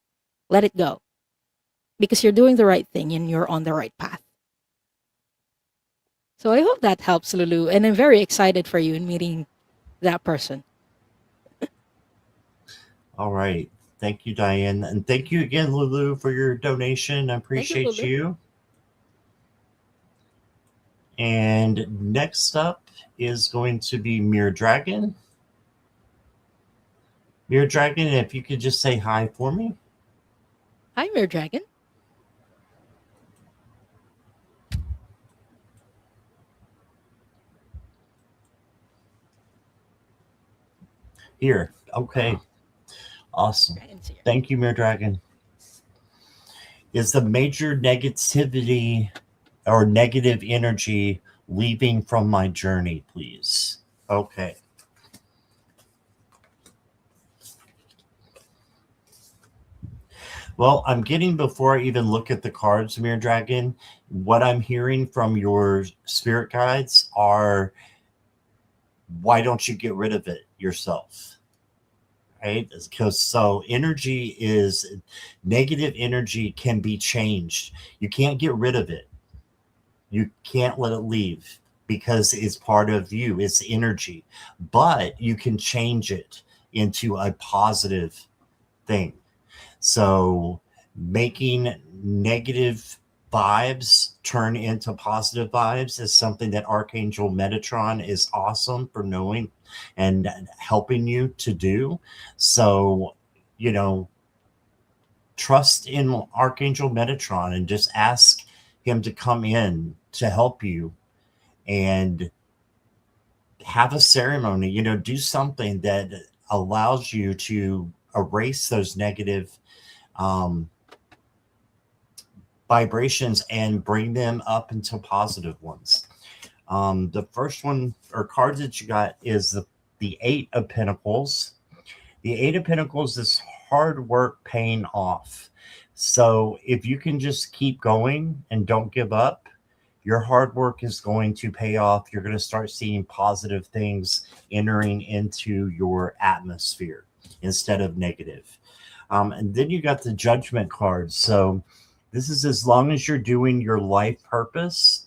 let it go. Because you're doing the right thing and you're on the right path. So I hope that helps, Lulu. And I'm very excited for you in meeting that person. All right. Thank you, Diane. And thank you again, Lulu, for your donation. I Thank you, appreciate Lulu. you. And next up is going to be Mirror Dragon. Mirror Dragon, if you could just say hi for me. Hi, Mirror Dragon. Here. Okay. Awesome. Dragon's here. Thank you, Mirror Dragon. Is the major negativity or negative energy leaving from my journey, please? Okay. Well, I'm getting before I even look at the cards, Mirror Dragon, what I'm hearing from your spirit guides are why don't you get rid of it yourself? Right? Because so energy is negative energy can be changed. You can't get rid of it. You can't let it leave because it's part of you. It's energy. But you can change it into a positive thing. So making negative vibes turn into positive vibes is something that Archangel Metatron is awesome for knowing and helping you to do. So, you know, trust in Archangel Metatron and just ask him to come in to help you and have a ceremony, do something that allows you to erase those negative um, vibrations and bring them up into positive ones. The first one or card that you got is the Eight of Pentacles. The Eight of Pentacles is hard work paying off. So if you can just keep going and don't give up, your hard work is going to pay off. You're going to start seeing positive things entering into your atmosphere instead of negative. And then you got the Judgment card. So this is as long as you're doing your life purpose,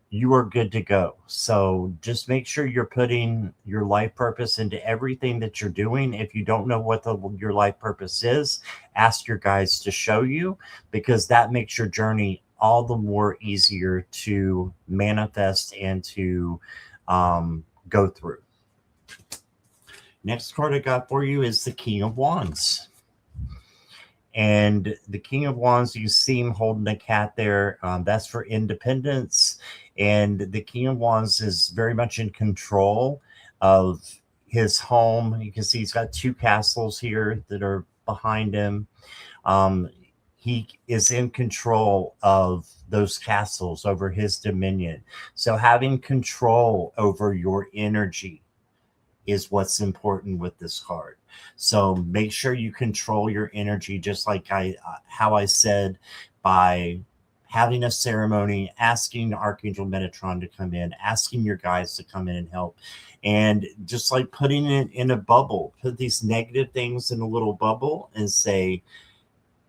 you are good to go. So just make sure you're putting your life purpose into everything that you're doing. If you don't know what your life purpose is, ask your guides to show you, because that makes your journey all the more easier to manifest and to go through. Next card I got for you is the King of Wands. And the King of Wands, you see him holding a cat there. That's for independence. And the King of Wands is very much in control of his home. You can see he's got two castles here that are behind him. Um, he is in control of those castles over his dominion. So having control over your energy is what's important with this card. So make sure you control your energy, just like I how I said, by having a ceremony, asking Archangel Metatron to come in, asking your guides to come in and help, and just like putting it in a bubble, put these negative things in a little bubble and say,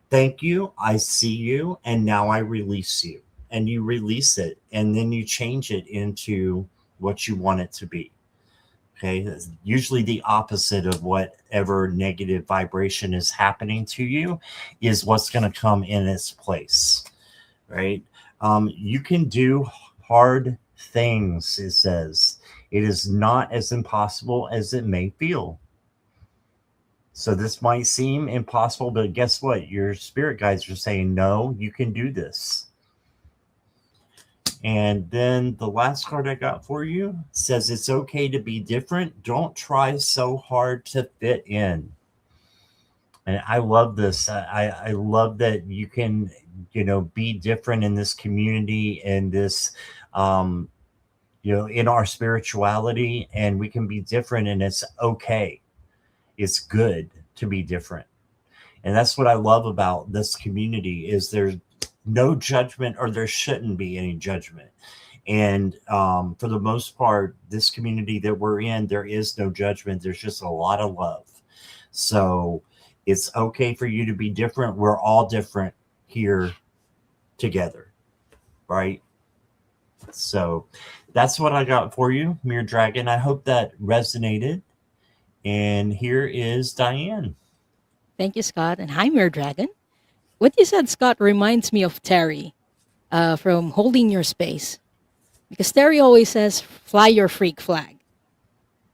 "Thank you, I see you, and now I release you." And you release it, and then you change it into what you want it to be. Okay, that's usually the opposite of whatever negative vibration is happening to you is what's going to come in its place, right? You can do hard things, it says. It is not as impossible as it may feel. So this might seem impossible, but guess what? Your spirit guides are saying, no, you can do this. And then the last card I got for you says it's okay to be different. Don't try so hard to fit in. And I love this. I love that you can, be different in this community and this, um, in our spirituality, and we can be different, and it's okay. It's good to be different. And that's what I love about this community is there's no judgment, or there shouldn't be any judgment. And for the most part, this community that we're in, there is no judgment. There's just a lot of love. So it's okay for you to be different. We're all different here together, right? So that's what I got for you, Mere Dragon. I hope that resonated. And here is Diane. Thank you, Scott. And hi, Mere Dragon. What you said, Scott, reminds me of Terry from Holding Your Space. Because Terry always says, fly your freak flag.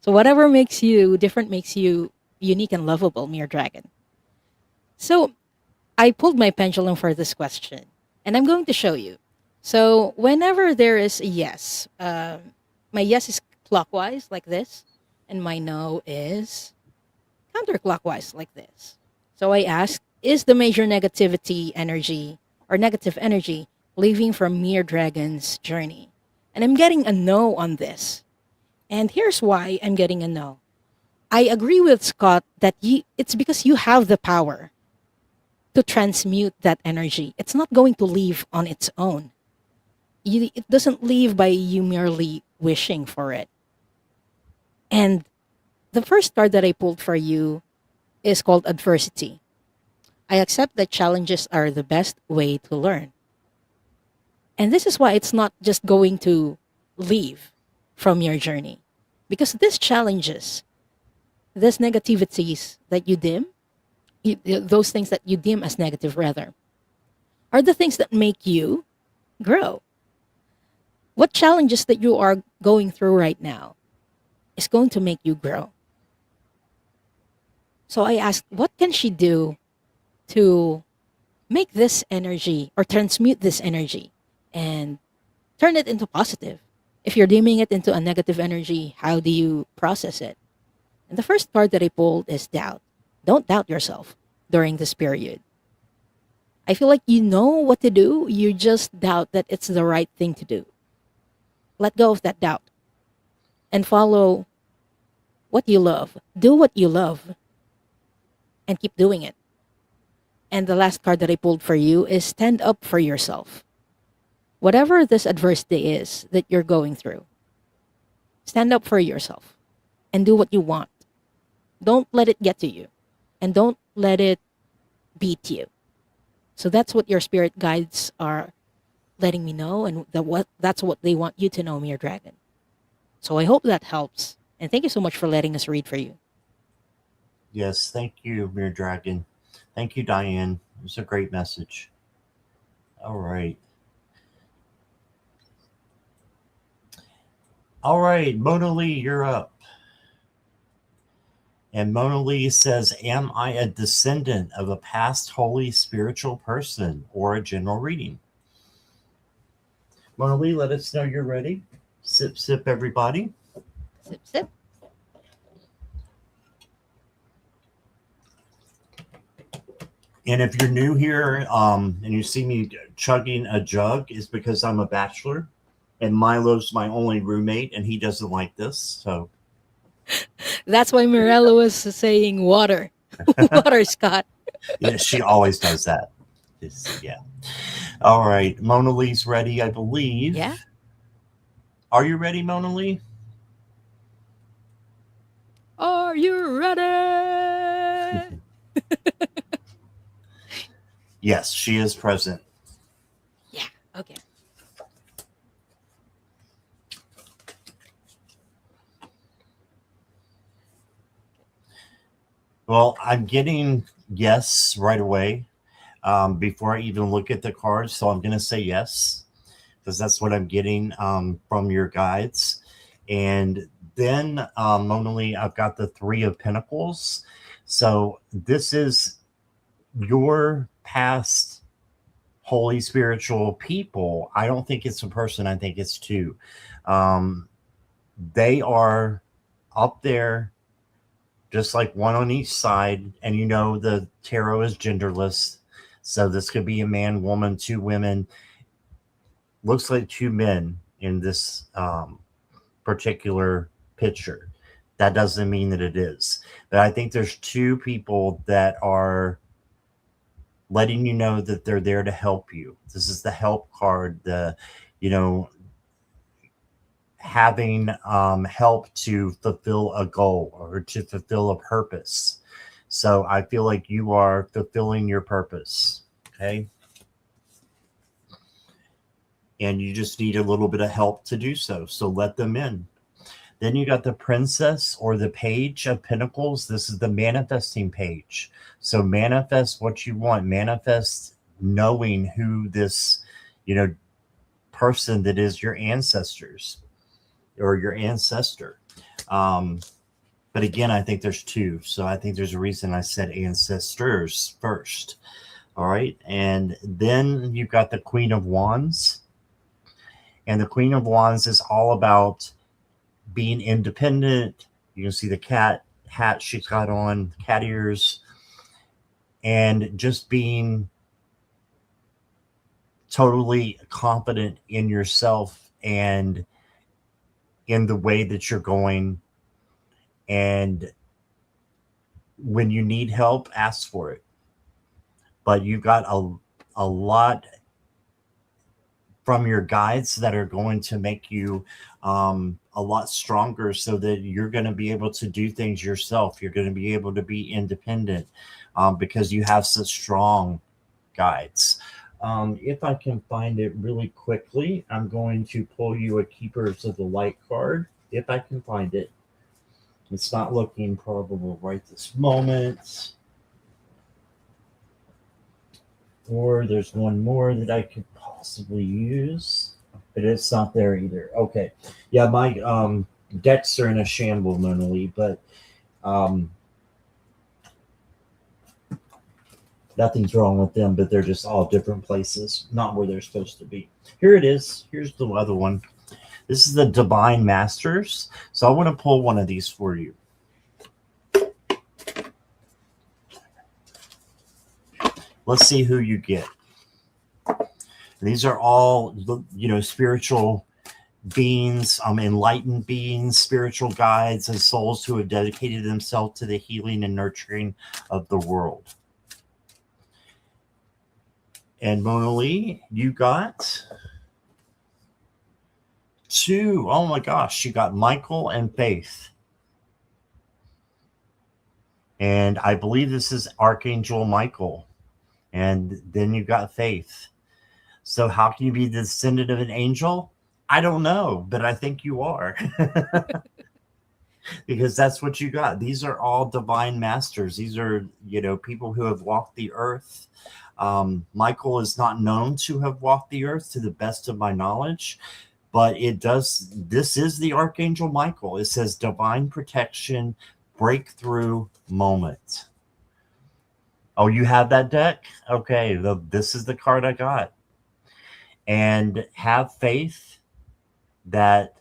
So whatever makes you different makes you unique and lovable, Mere Dragon. So I pulled my pendulum for this question, and I'm going to show you. So whenever there is a yes, my yes is clockwise like this, and my no is counterclockwise like this. So I ask, is the major negativity energy or negative energy leaving from Mere Dragon's journey? And I'm getting a no on this. And here's why I'm getting a no. I agree with Scott that it's because you have the power to transmute that energy. It's not going to leave on its own. It doesn't leave by you merely wishing for it. And the first card that I pulled for you is called adversity. I accept that challenges are the best way to learn. And this is why it's not just going to leave from your journey. Because these challenges, these negativities that you dim, those things that you deem as negative rather, are the things that make you grow. What challenges that you are going through right now is going to make you grow. So I asked, what can she do to make this energy or transmute this energy and turn it into positive? If you're deeming it into a negative energy, how do you process it? And the first card that I pulled is doubt. Don't doubt yourself during this period. I feel like you know what to do, you just doubt that it's the right thing to do. Let go of that doubt and follow what you love. Do what you love and keep doing it. And the last card that I pulled for you is stand up for yourself. Whatever this adversity is that you're going through, stand up for yourself and do what you want. Don't let it get to you and don't let it beat you. So that's what your spirit guides are letting me know, and that's what they want you to know, Mere Dragon. So I hope that helps. And thank you so much for letting us read for you. Yes, thank you, Mere Dragon. Thank you, Diane. It was a great message. All right. All right, Mona Lee, you're up. And Mona Lee says, am I a descendant of a past holy spiritual person, or a general reading? Mona Lee, let us know you're ready. Sip, sip, everybody. Sip, sip. And if you're new here, and you see me chugging a jug, is because I'm a bachelor, and Milo's my only roommate, and he doesn't like this. So That's why Mirella was saying water. Water, Scott. yeah, she always does that. Yeah. All right, Mona Lee's ready, I Yeah. believe. Are you ready, Mona Lee? Are you ready? Yes, she is present. Yeah. Okay. Well, I'm getting yes right away, before I even look at the cards. So I'm going to say yes because that's what I'm getting, from your guides. And then, Mona Lee, I've got the Three of Pentacles. So this is your past holy spiritual people. I don't think it's a person, I think it's two. Um, they are up there, just like one on each side. And you know, the tarot is genderless. So this could be a man, woman, two women. Looks like two men in this, particular picture. That doesn't mean that it is. But I think there's two people that are letting you know that they're there to help you. This is the help card, the, you know, having, help to fulfill a goal or to fulfill a purpose. So I feel like you are fulfilling your purpose. Okay. And you just need a little bit of help to do so. So let them in. Then you got the Princess or the Page of Pentacles. This is the manifesting page. So manifest what you want. Manifest knowing who this, you know, person that is your ancestors or your ancestor. Um, but again, I think there's two. So I think there's a reason I said ancestors first. All right. And then you've got the Queen of Wands. And the Queen of Wands is all about being independent. You can see the cat hat she's got on, cat ears, and just being totally confident in yourself and in the way that you're going. And when you need help, ask for it. But you've got a lot from your guides that are going to make you, a lot stronger so that you're going to be able to do things yourself. You're going to be able to be independent, because you have such strong guides. If I can find it really quickly, I'm going to pull you a Keepers of the Light card. If I can find it. It's not looking probable right this moment. Or there's one more that I could possibly use, but it's not there either. Okay. Yeah, my, decks are in a shamble, Mona Lee, but, um, nothing's wrong with them, but they're just all different places, not where they're supposed to be. Here it is. Here's the other one. This is the Divine Masters. So I want to pull one of these for you. Let's see who you get. These are all, you know, spiritual beings, enlightened beings, spiritual guides, and souls who have dedicated themselves to the healing and nurturing of the world. And Mona Lee, you got two. Oh my gosh, you got Michael and Faith. And I believe this is Archangel Michael. And then you got Faith. So how can you be the descendant of an angel? I don't know, but I think you are. Because that's what you got. These are all divine masters. These are, you know, people who have walked the earth. Michael is not known to have walked the earth to the best of my knowledge, but it does. This is the Archangel Michael. It says divine protection, breakthrough moment. Oh, you have that deck? Okay, this is the card I got. And have faith that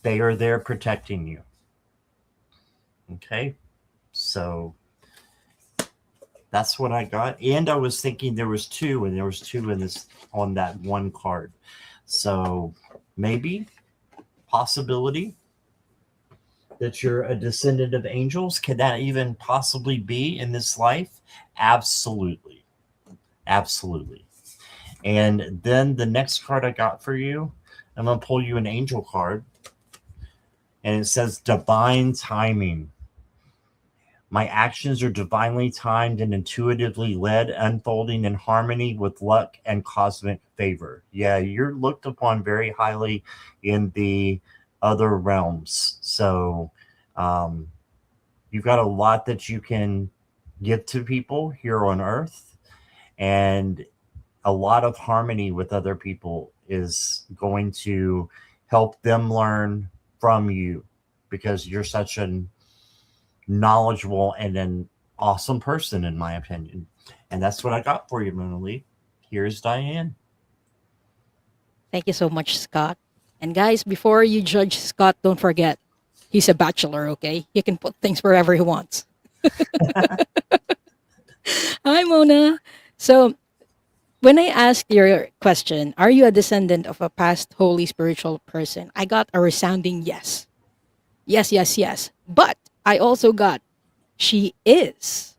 they are there protecting you. Okay, so That's what I got. And I was thinking there was two, and there was two in this on that one card. So maybe possibility that you're a descendant of angels. Could that even possibly be in this life? Absolutely. Absolutely. And then the next card I got for you, I'm going to pull you an angel card, and it says divine timing. My actions are divinely timed and intuitively led, unfolding in harmony with luck and cosmic favor. Yeah, you're looked upon very highly in the other realms. So um, you've got a lot that you can give to people here on earth, and a lot of harmony with other people is going to help them learn from you because you're such an knowledgeable and an awesome person, in my opinion. And that's what I got for you, Mona Lee. Here's Diane. Thank you so much, Scott. And guys, before you judge Scott, don't forget he's a bachelor. Okay, he can put things wherever he wants. Hi, Mona. So when I asked your question, are you a descendant of a past holy spiritual person? I got a resounding yes. Yes, yes, yes. But I also got she is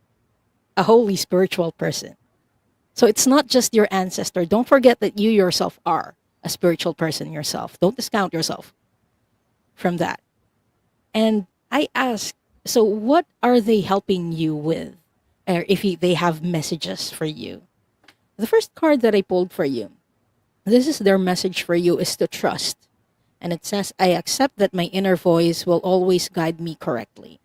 a holy spiritual person. So it's not just your ancestor. Don't forget that you yourself are a spiritual person yourself. Don't discount yourself from that. And I asked, so what are they helping you with? Or if they have messages for you? The first card that I pulled for you, this is their message for you is to trust. And it says, I accept that my inner voice will always guide me correctly.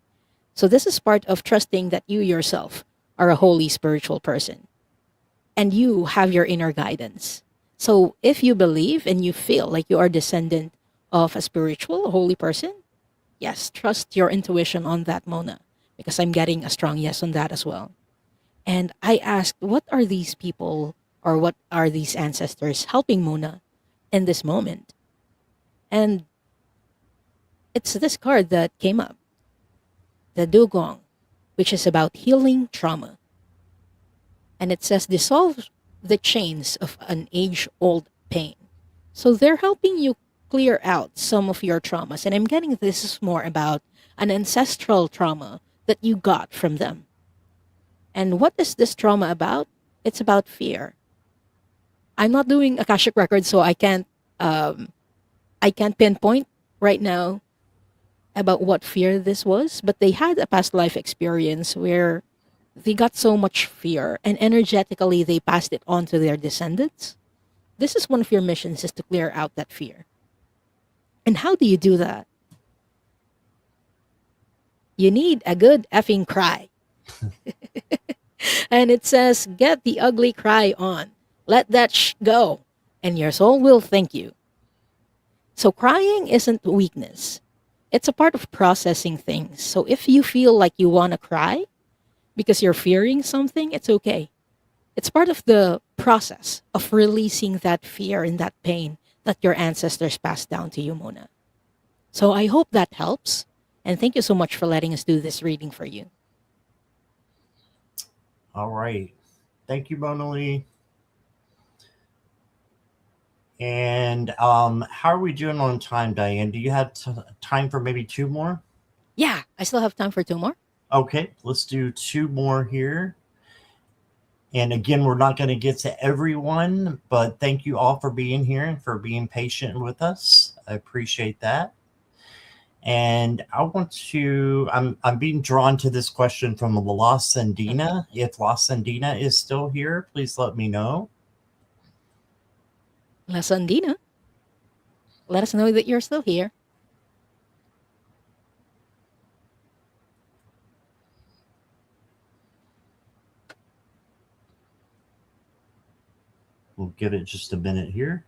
So this is part of trusting that you yourself are a holy spiritual person and you have your inner guidance. So if you believe and you feel like you are descendant of a spiritual holy person, yes, trust your intuition on that, Mona, because I'm getting a strong yes on that as well. And I asked, what are these people or what are these ancestors helping Mona in this moment? And it's this card that came up, the Dugong, which is about healing trauma. And it says, dissolve the chains of an age old pain. So they're helping you clear out some of your traumas. And I'm getting this is more about an ancestral trauma that you got from them. And what is this trauma about? It's about fear. I'm not doing Akashic records, so I can't pinpoint right now about what fear this was, but they had a past life experience where they got so much fear and energetically they passed it on to their descendants. This is one of your missions is to clear out that fear. And how do you do that? You need a good effing cry. And it says, get the ugly cry on. Let that go. And your soul will thank you. So crying isn't weakness. It's a part of processing things. So if you feel like you want to cry because you're fearing something, it's okay. It's part of the process of releasing that fear and that pain that your ancestors passed down to you, Mona. So I hope that helps. And thank you so much for letting us do this reading for you. All right. Thank you, Mona Lee. And how are we doing on time, Diane? Do you have time for maybe two more? Yeah, I still have time for two more. Okay, let's do two more here. And again, we're not going to get to everyone, but thank you all for being here and for being patient with us. I appreciate that. And I'm being drawn to this question from La Sandina. If La Sandina is still here, please let me know. La Sandina, let us know that you're still here. We'll give it just a minute here.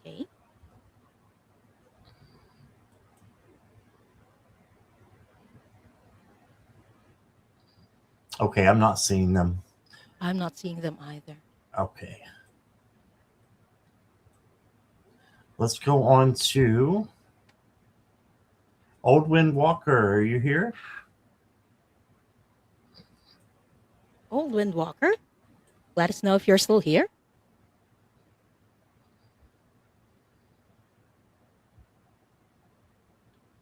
Okay. Okay, I'm not seeing them. I'm not seeing them either. Okay. Let's go on to Old Wind Walker. Are you here? Old Wind Walker, let us know if you're still here.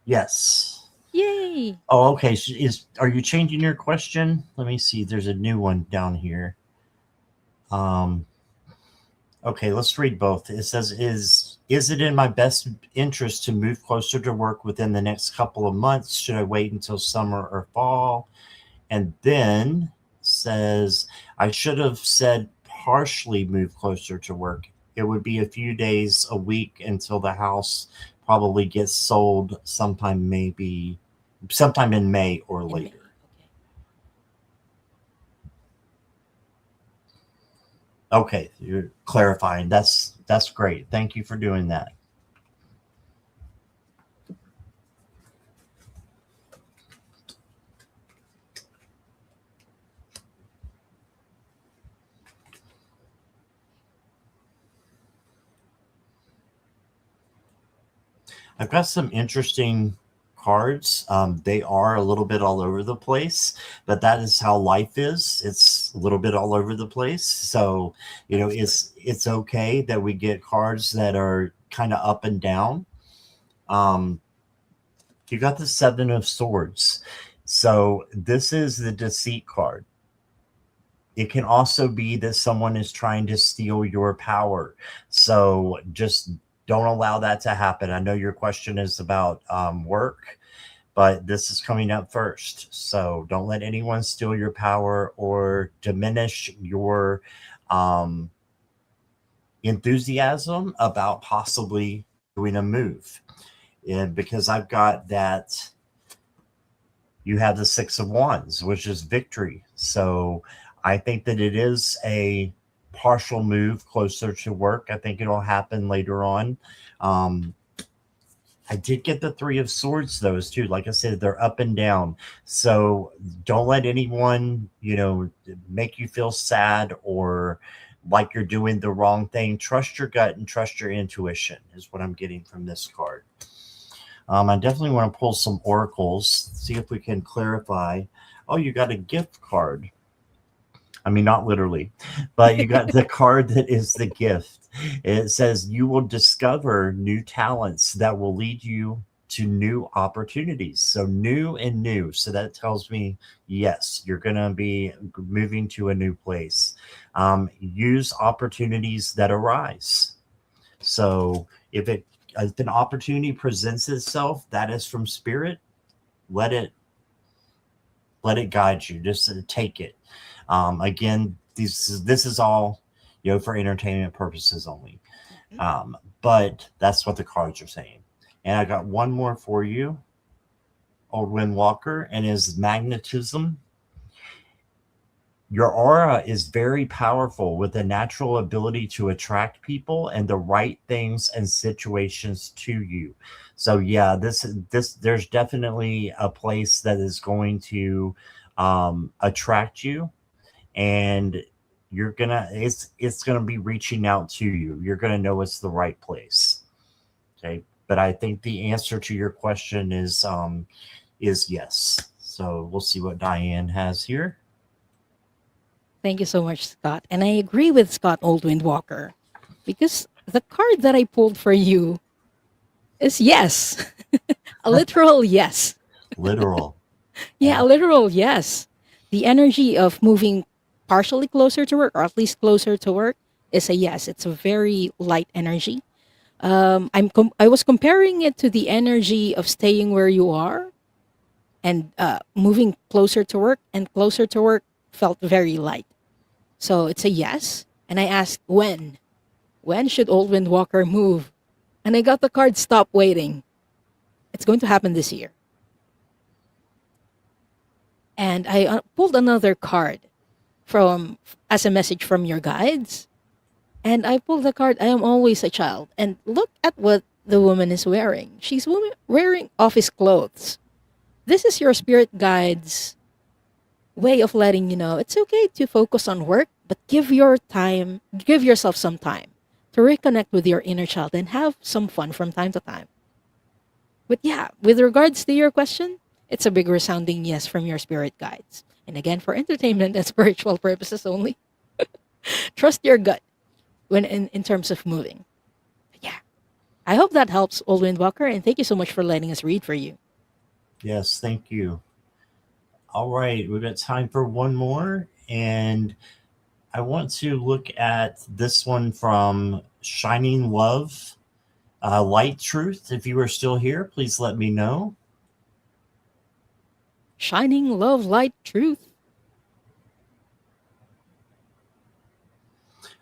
Yes. Yay! Oh, okay. So are you changing your question? Let me see. There's a new one down here. Um, okay, let's read both. It says, "Is it in my best interest to move closer to work within the next couple of months? Should I wait until summer or fall?" And then says, "I should have said partially move closer to work. It would be a few days, a week until the house probably gets sold sometime in May or In May. later." Okay. Okay, you're clarifying. That's great. Thank you for doing that. I've got some interesting cards. They are a little bit all over the place, but that is how life is. It's a little bit all over the place. So, That's true. it's okay that we get cards that are kind of up and down. Um, you got the Seven of Swords. So this is the deceit card. It can also be that someone is trying to steal your power. So just don't allow that to happen. I know your question is about work, but this is coming up first. So don't let anyone steal your power or diminish your um, enthusiasm about possibly doing a move. And because I've got that, you have the Six of Wands, which is victory. So I think that it is a partial move closer to work. I think it'll happen later on. Um, I did get the Three of Swords, those too. Like I said, they're up and down. So don't let anyone, make you feel sad or like you're doing the wrong thing. Trust your gut and trust your intuition, is what I'm getting from this card. I definitely want to pull some oracles, see if we can clarify. Oh, you got a gift card. I mean, not literally, but you got the card that is the gift. It says you will discover new talents that will lead you to new opportunities. So new and new. So that tells me, yes, you're going to be moving to a new place. Use opportunities that arise. So if an opportunity presents itself that is from spirit, let it guide you. Just take it. Again, this is all for entertainment purposes only. Mhm. But that's what the cards are saying. And I got one more for you, Old Wind Walker, and is magnetism. Your aura is very powerful with a natural ability to attract people and the right things and situations to you. So yeah, this there's definitely a place that is going to attract you, and it's gonna be reaching out to you. You're gonna know it's the right place. Okay. But I think the answer to your question is yes. So we'll see what Diane has here. Thank you so much, Scott. And I agree with Scott Oldwind Walker because the card that I pulled for you is yes, a literal yes. Literal. Yeah, a Yeah. literal yes. The energy of moving partially closer to work, or at least closer to work, is a yes. It's a very light energy. I was comparing it to the energy of staying where you are and moving closer to work, and closer to work felt very light. So it's a yes. And I asked when. When should Old Wind Walker move? And I got the card Stop Waiting. It's going to happen this year. And I pulled another card from as a message from your guides. And I pulled the card I am always a child. And look at what the woman is wearing. Wearing office clothes. This is your spirit guide's way of letting you know it's okay to focus on work, but give yourself some time to reconnect with your inner child and have some fun from time to time. But yeah, with regards to your question, It's a big resounding yes from your spirit guides. And again, for entertainment and spiritual purposes only, trust your gut when in terms of moving. Yeah. I hope that helps, Old Windwalker, and thank you so much for letting us read for you. Yes, thank you. All right, we've got time for one more. And I want to look at this one from Shining Love, Light Truth. If you are still here, please let me know. Shining love, light, truth.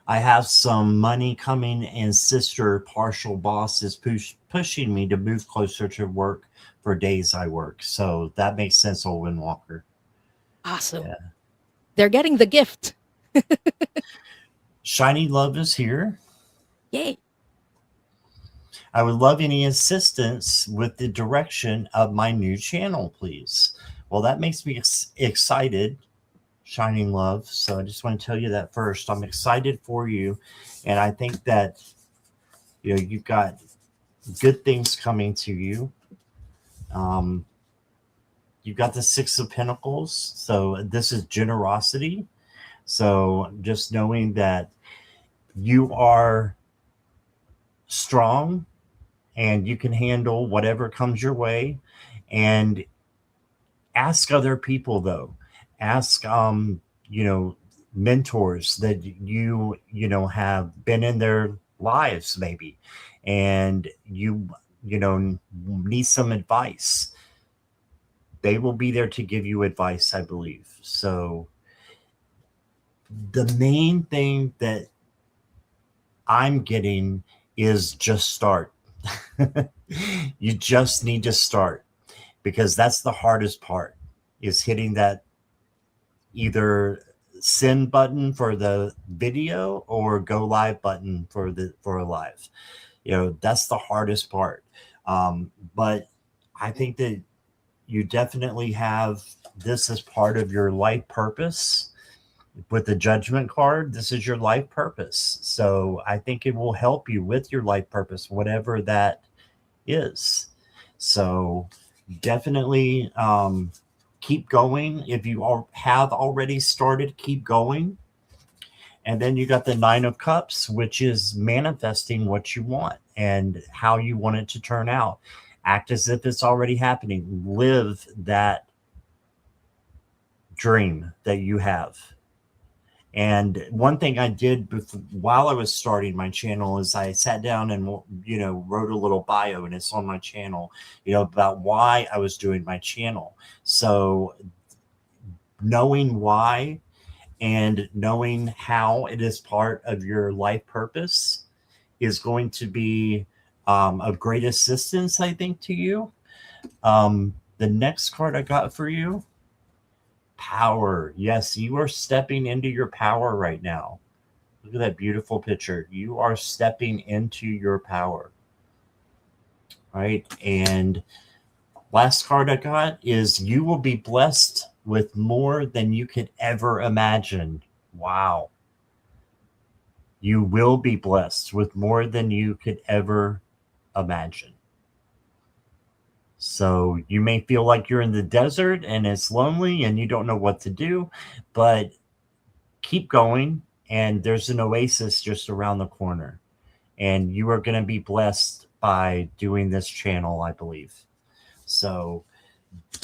I have some money coming, and sister partial boss is pushing me to move closer to work for days I work. So that makes sense, Olwen Walker. Awesome. Yeah. They're getting the gift. Shiny Love is here. Yay. I would love any assistance with the direction of my new channel, please. Well, that makes me excited, Shining Love. So I just want to tell you that first. I'm excited for you. And I think that, you've got good things coming to you. Um, you've got the Six of Pentacles. So this is generosity. So just knowing that you are strong and you can handle whatever comes your way. And ask other people, though. Ask, mentors that have been in their lives, maybe, and need some advice. They will be there to give you advice, I believe. So the main thing that I'm getting is just start. You just need to start, because that's the hardest part, is hitting that either send button for the video or go live button for a live. That's the hardest part. But I think that you definitely have this as part of your life purpose. With the Judgment card, this is your life purpose. So I think it will help you with your life purpose, whatever that is. So definitely, keep going. If you have already started, keep going. And then you got the Nine of Cups, which is manifesting what you want and how you want it to turn out. Act as if it's already happening. Live that dream that you have. And one thing I did while I was starting my channel is I sat down and, wrote a little bio, and it's on my channel, about why I was doing my channel. So knowing why and knowing how it is part of your life purpose is going to be of great assistance, I think, to you. The next card I got for you, power. Yes, you are stepping into your power right now. Look at that beautiful picture. You are stepping into your power. Right? And last card I got is you will be blessed with more than you could ever imagine. Wow. You will be blessed with more than you could ever imagine. So you may feel like you're in the desert and it's lonely and you don't know what to do, but keep going. And there's an oasis just around the corner. And you are going to be blessed by doing this channel, I believe. So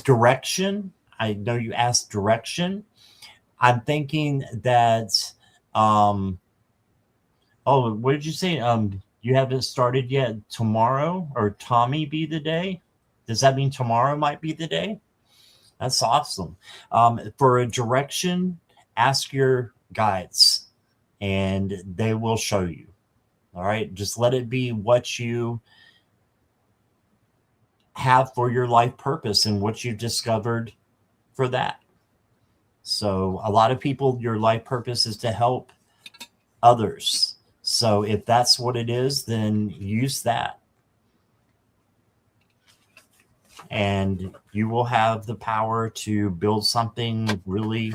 direction. I know you asked direction. I'm thinking that, oh, what did you say? You haven't started yet. Tomorrow or Tommy be the day? Does that mean tomorrow might be the day? That's awesome. For a direction, ask your guides and they will show you. All right. Just let it be what you have for your life purpose and what you've discovered for that. So a lot of people, your life purpose is to help others. So if that's what it is, then use that. And you will have the power to build something really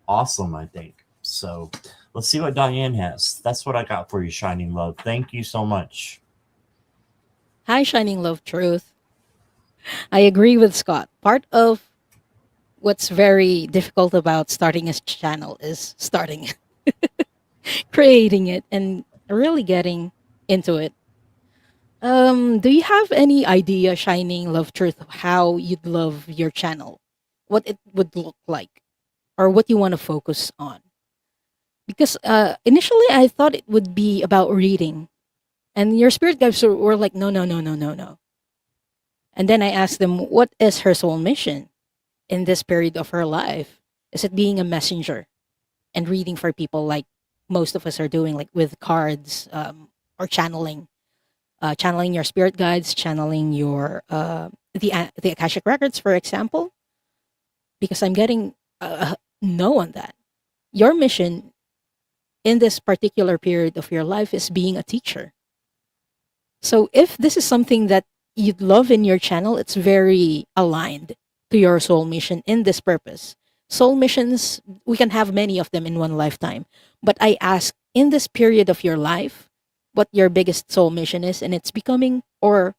awesome, I think. So let's see what Diane has. That's what I got for you, Shining Love. Thank you so much. Hi, Shining Love Truth. I agree with Scott. Part of what's very difficult about starting a channel is starting it, creating it, and really getting into it. Do you have any idea, Shining Love Truth, how you'd love your channel? What it would look like, or what you want to focus on? Because initially I thought it would be about reading, and your spirit guides were like, no, no, no, no, no, no. And then I asked them, what is her soul mission in this period of her life? Is it being a messenger and reading for people like most of us are doing, like with cards, or channeling your spirit guides, channeling your the Akashic records, for example? Because I'm getting no on that. Your mission in this particular period of your life is being a teacher. So if this is something that you'd love in your channel, it's very aligned to your soul mission in this purpose. Soul missions, we can have many of them in one lifetime. But I ask, in this period of your life, what your biggest soul mission is, and it's becoming, or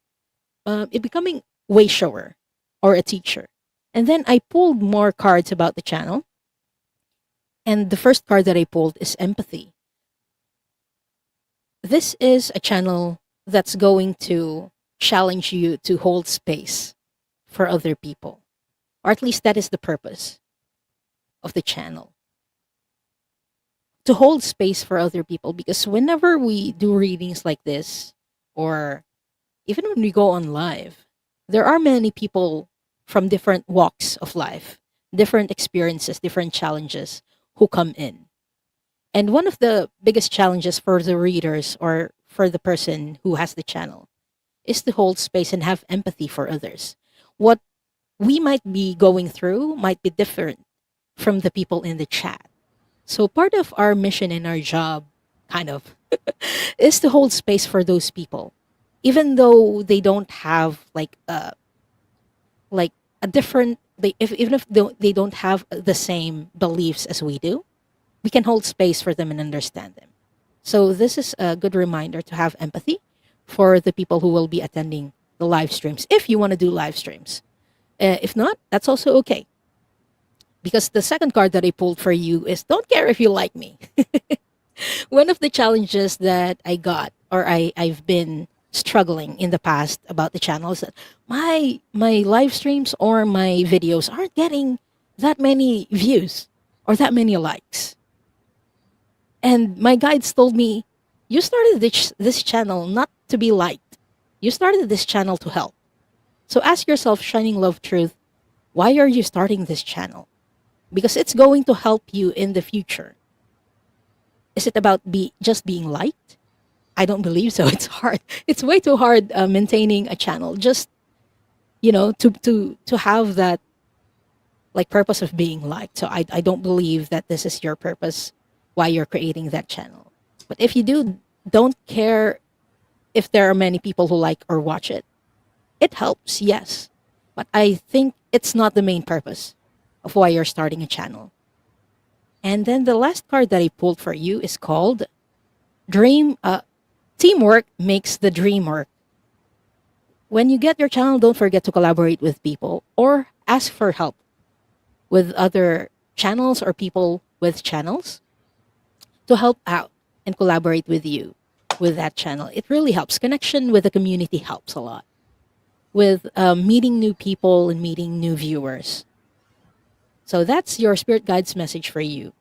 it becoming way shower or a teacher. And then I pulled more cards about the channel. And the first card that I pulled is empathy. This is a channel that's going to challenge you to hold space for other people, or at least that is the purpose of the channel, to hold space for other people. Because whenever we do readings like this, or even when we go on live, there are many people from different walks of life, different experiences, different challenges who come in. And one of the biggest challenges for the readers, or for the person who has the channel, is to hold space and have empathy for others. What we might be going through might be different from the people in the chat. So part of our mission and our job, kind of, is to hold space for those people, even though they don't have like a different. Even if they don't have the same beliefs as we do, we can hold space for them and understand them. So this is a good reminder to have empathy for the people who will be attending the live streams. If you want to do live streams, if not, that's also okay. Because the second card that I pulled for you is, don't care if you like me. One of the challenges that I got, or I've been struggling in the past about the channel, is that my live streams or my videos aren't getting that many views or that many likes. And my guides told me, you started this channel not to be liked. You started this channel to help. So ask yourself, Shining Love Truth, why are you starting this channel? Because it's going to help you in the future. Is it about just being liked? I don't believe so. It's hard. It's way too hard maintaining a channel. Just to have that like purpose of being liked. So I don't believe that this is your purpose why you're creating that channel. But if you do, don't care if there are many people who like or watch it. It helps, yes. But I think it's not the main purpose of why you're starting a channel. And then the last card that I pulled for you is called Dream Teamwork Makes the Dream Work. When you get your channel, don't forget to collaborate with people or ask for help with other channels or people with channels to help out and collaborate with you with that channel. It really helps. Connection with the community helps a lot with meeting new people and meeting new viewers. So that's your spirit guide's message for you,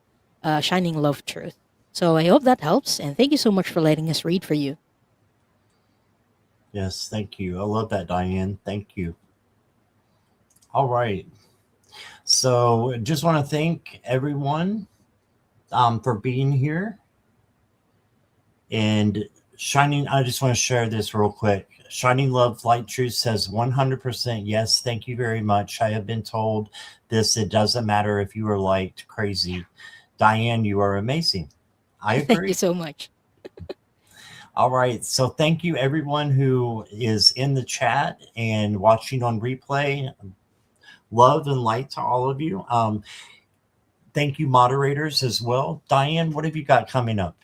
Shining Love Truth. So I hope that helps, and thank you so much for letting us read for you. Yes, thank you. I love that, Diane. Thank you. All right. So just want to thank everyone for being here. And Shining, I just want to share this real quick. Shining Love Light Truth says 100% yes. Thank you very much. I have been told this. It doesn't matter if you are liked crazy. Diane, you are amazing. I Thank you agree. so much. All right. So thank you, everyone who is in the chat and watching on replay. Love and light to all of you. Thank you, moderators, as well. Diane, what have you got coming up?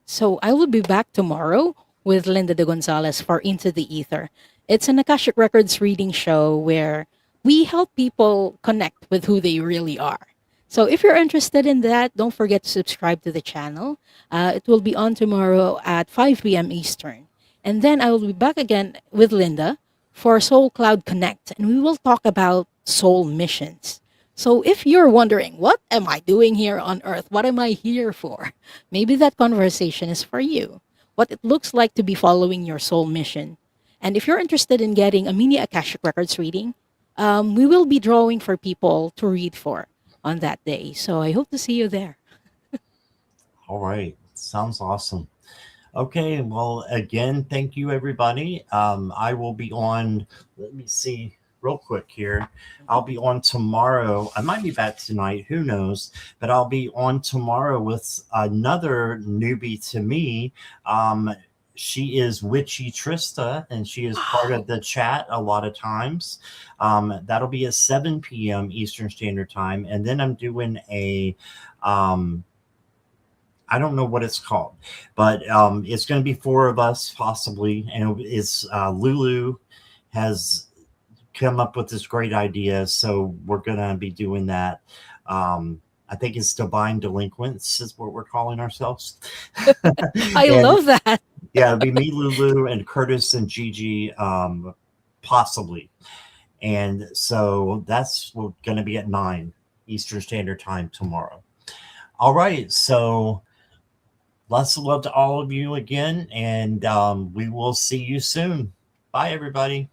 So I will be back tomorrow with Linda de Gonzalez for Into the Ether. It's an Akashic Records reading show where we help people connect with who they really are. So if you're interested in that, don't forget to subscribe to the channel. It will be on tomorrow at 5 p.m. Eastern. And then I will be back again with Linda for Soul Cloud Connect, and we will talk about soul missions. So if you're wondering, what am I doing here on Earth? What am I here for? Maybe that conversation is for you. What it looks like to be following your soul mission. And if you're interested in getting a mini Akashic Records reading, we will be drawing for people to read for on that day. So I hope to see you there. All right. Sounds awesome. Okay, well, again, thank you, everybody. I will be on, let me see real quick here. I'll be on tomorrow. I might be back tonight, who knows? But I'll be on tomorrow with another newbie to me. She is Witchy Trista, and she is part of the chat a lot of times. That'll be at 7 p.m. Eastern Standard Time. And then I'm doing a. I don't know what it's called, but it's going to be four of us possibly, and it's Lulu has come up with this great idea, so we're going to be doing that. I think it's Divine Delinquents is what we're calling ourselves. I And love that. yeah, it'll be me, Lulu, and Curtis and Gigi, possibly. And so that's going to be at 9 Eastern Standard Time tomorrow. All right, so lots of love to all of you again, and we will see you soon. Bye, everybody.